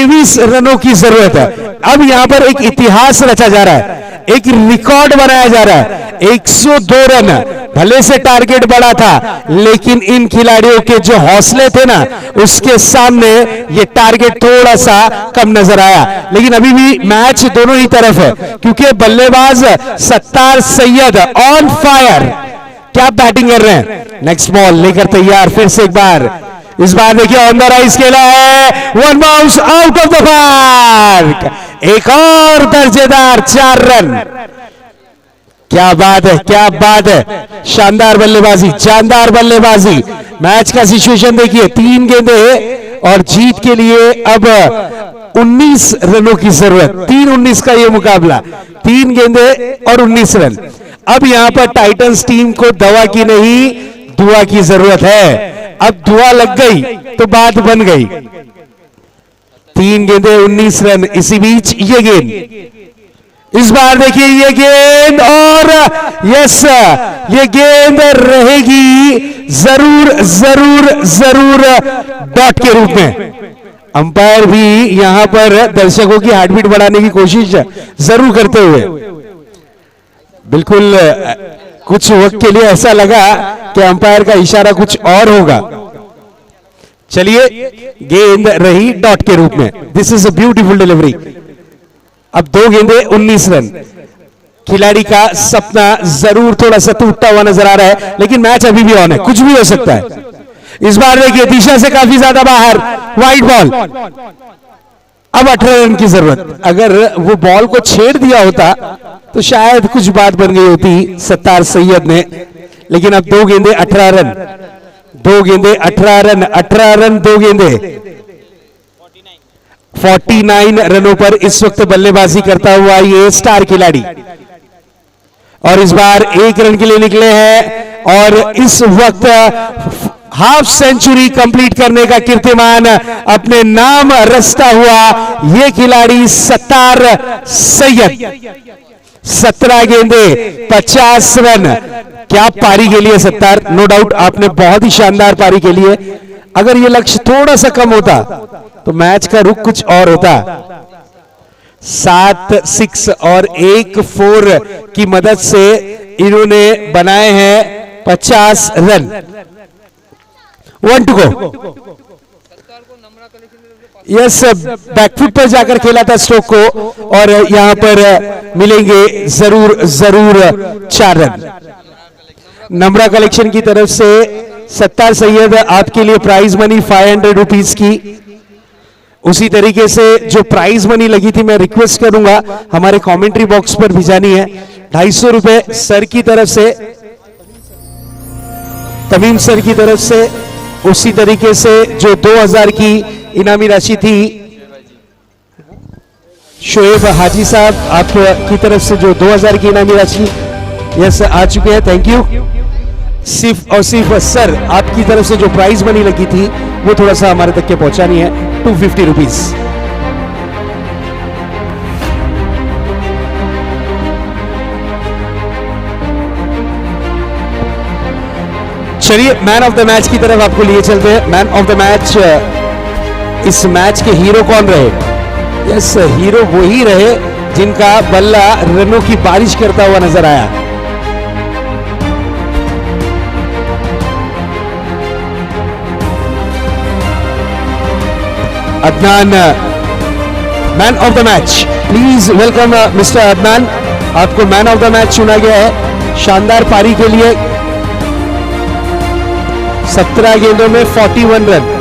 23 रनों की जरूरत है। अब यहां पर एक इतिहास रचा जा रहा है, एक रिकॉर्ड बनाया जा रहा है। 102 रन, भले से टारगेट बड़ा था, लेकिन इन खिलाड़ियों के जो हौसले थे ना, उसके सामने ये टारगेट थोड़ा सा कम नजर आया। लेकिन अभी भी मैच दोनों ही तरफ है, क्योंकि बल्लेबाज सत्तार सैयद ऑन फायर, क्या बैटिंग कर रहे हैं। नेक्स्ट बॉल लेकर तैयार, फिर से एक बार, इस बार देखिए ऑन द राइज खेला है, one bounce out of the park, एक और दर्जेदार 4 रन। क्या बात है, क्या बात है, शानदार बल्लेबाजी, शानदार बल्लेबाजी। मैच का सिचुएशन देखिए, 3 गेंदें और जीत के लिए अब 19 रनों की जरूरत। 3-19 का ये मुकाबला, 3 गेंदें और 19 रन। अब यहां पर टाइटंस टीम को दवा की नहीं, दुआ की जरूरत है। अब दुआ लग गई तो बात बन गई। 3 गेंदें 19 रन। इसी बीच ये गेंद, इस बार देखिए ये गेंद, और यस, ये गेंद रहेगी जरूर जरूर जरूर डॉट के रूप में। अंपायर भी यहां पर दर्शकों की हार्टबीट बढ़ाने की कोशिश जरूर करते हुए, बिल्कुल कुछ वक्त के लिए ऐसा लगा कि अंपायर का इशारा कुछ और होगा। चलिए, गेंद रही डॉट के रूप में। This is a beautiful delivery. अब 2 गेंदें 19 रन। खिलाड़ी का सपना जरूर थोड़ा सा टूटता हुआ नजर आ रहा है, लेकिन मैच अभी भी ऑन है, कुछ भी हो सकता है। इस बार देखिए दिशा से काफी ज्यादा बाहर, वाइड बॉल। अब 18 रन की जरूरत। अगर वो बॉल को छेड़ दिया होता तो शायद कुछ बात बन गई होती सत्तार सैयद ने, लेकिन अब 2 गेंदें 18 रन, 2 गेंदें 18 रन, 18 रन 2 गेंदें, 49 रनों पर इस वक्त बल्लेबाजी करता हुआ ये स्टार खिलाड़ी। और इस बार 1 रन के लिए निकले हैं, और इस वक्त हाफ सेंचुरी कंप्लीट करने का कीर्तिमान अपने नाम रचता हुआ ये खिलाड़ी सत्तार सैयद। 17 गेंदे 50 रन। क्या पारी के लिए सत्तार, नो डाउट आपने बहुत ही शानदार पारी के लिए। अगर ये लक्ष्य थोड़ा सा कम होता तो मैच का रुख कुछ और होता। 7 6 और 1 4 की मदद से इन्होंने बनाए हैं 50 run. 1 to go. Yes, back foot पर जाकर खेला था स्ट्रोक को, और यहां पर मिलेंगे जरूर जरूर 4 रन। नम्रा कलेक्शन की तरफ से सत्तार सैयद आपके लिए प्राइज मनी 500 रुपीज की। उसी तरीके से जो प्राइज मनी लगी थी, मैं रिक्वेस्ट करूंगा हमारे कमेंट्री बॉक्स पर भिजानी है। 250 रुपए सर की तरफ से, तमीम सर की तरफ से। उसी तरीके से जो 2000 की इनामी राशि थी, शोएब हाजी साहब आपकी तरफ से जो 2000 की इनामी राशि यस आ चुके हैं, थैंक यू। सिर्फ और सिर्फ सर आपकी तरफ से जो प्राइज मनी लगी थी वो थोड़ा सा हमारे तक के पहुंचानी है, 250 रुपीज। चलिए मैन ऑफ द मैच की तरफ आपको लिए चलते हैं। मैन ऑफ द मैच, इस मैच के हीरो कौन रहे? यस, हीरो वही रहे जिनका बल्ला रनों की बारिश करता हुआ नजर आया। Adnan, man of the match. Please welcome mister Adnan, आपको मैन ऑफ द मैच चुना गया है शानदार पारी के लिए। 17 गेंदों में 41 रन।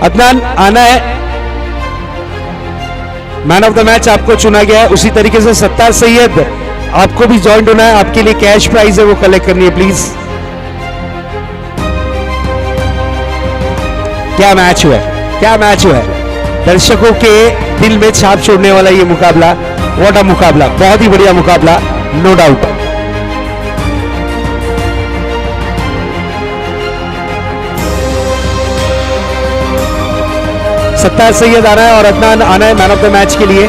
अदनान आना है, मैन ऑफ द मैच आपको चुना गया है। उसी तरीके से सत्तार सैयद आपको भी ज्वाइन होना है, आपके लिए कैश प्राइज है वो कलेक्ट करनी है प्लीज। क्या मैच हुआ है, क्या मैच हुआ है, दर्शकों के दिल में छाप छोड़ने वाला ये मुकाबला। व्हाट अ मुकाबला, बहुत ही बढ़िया मुकाबला, नो डाउट। सत्तार सैयद आना है और अदनान आना है मैन ऑफ द मैच के लिए।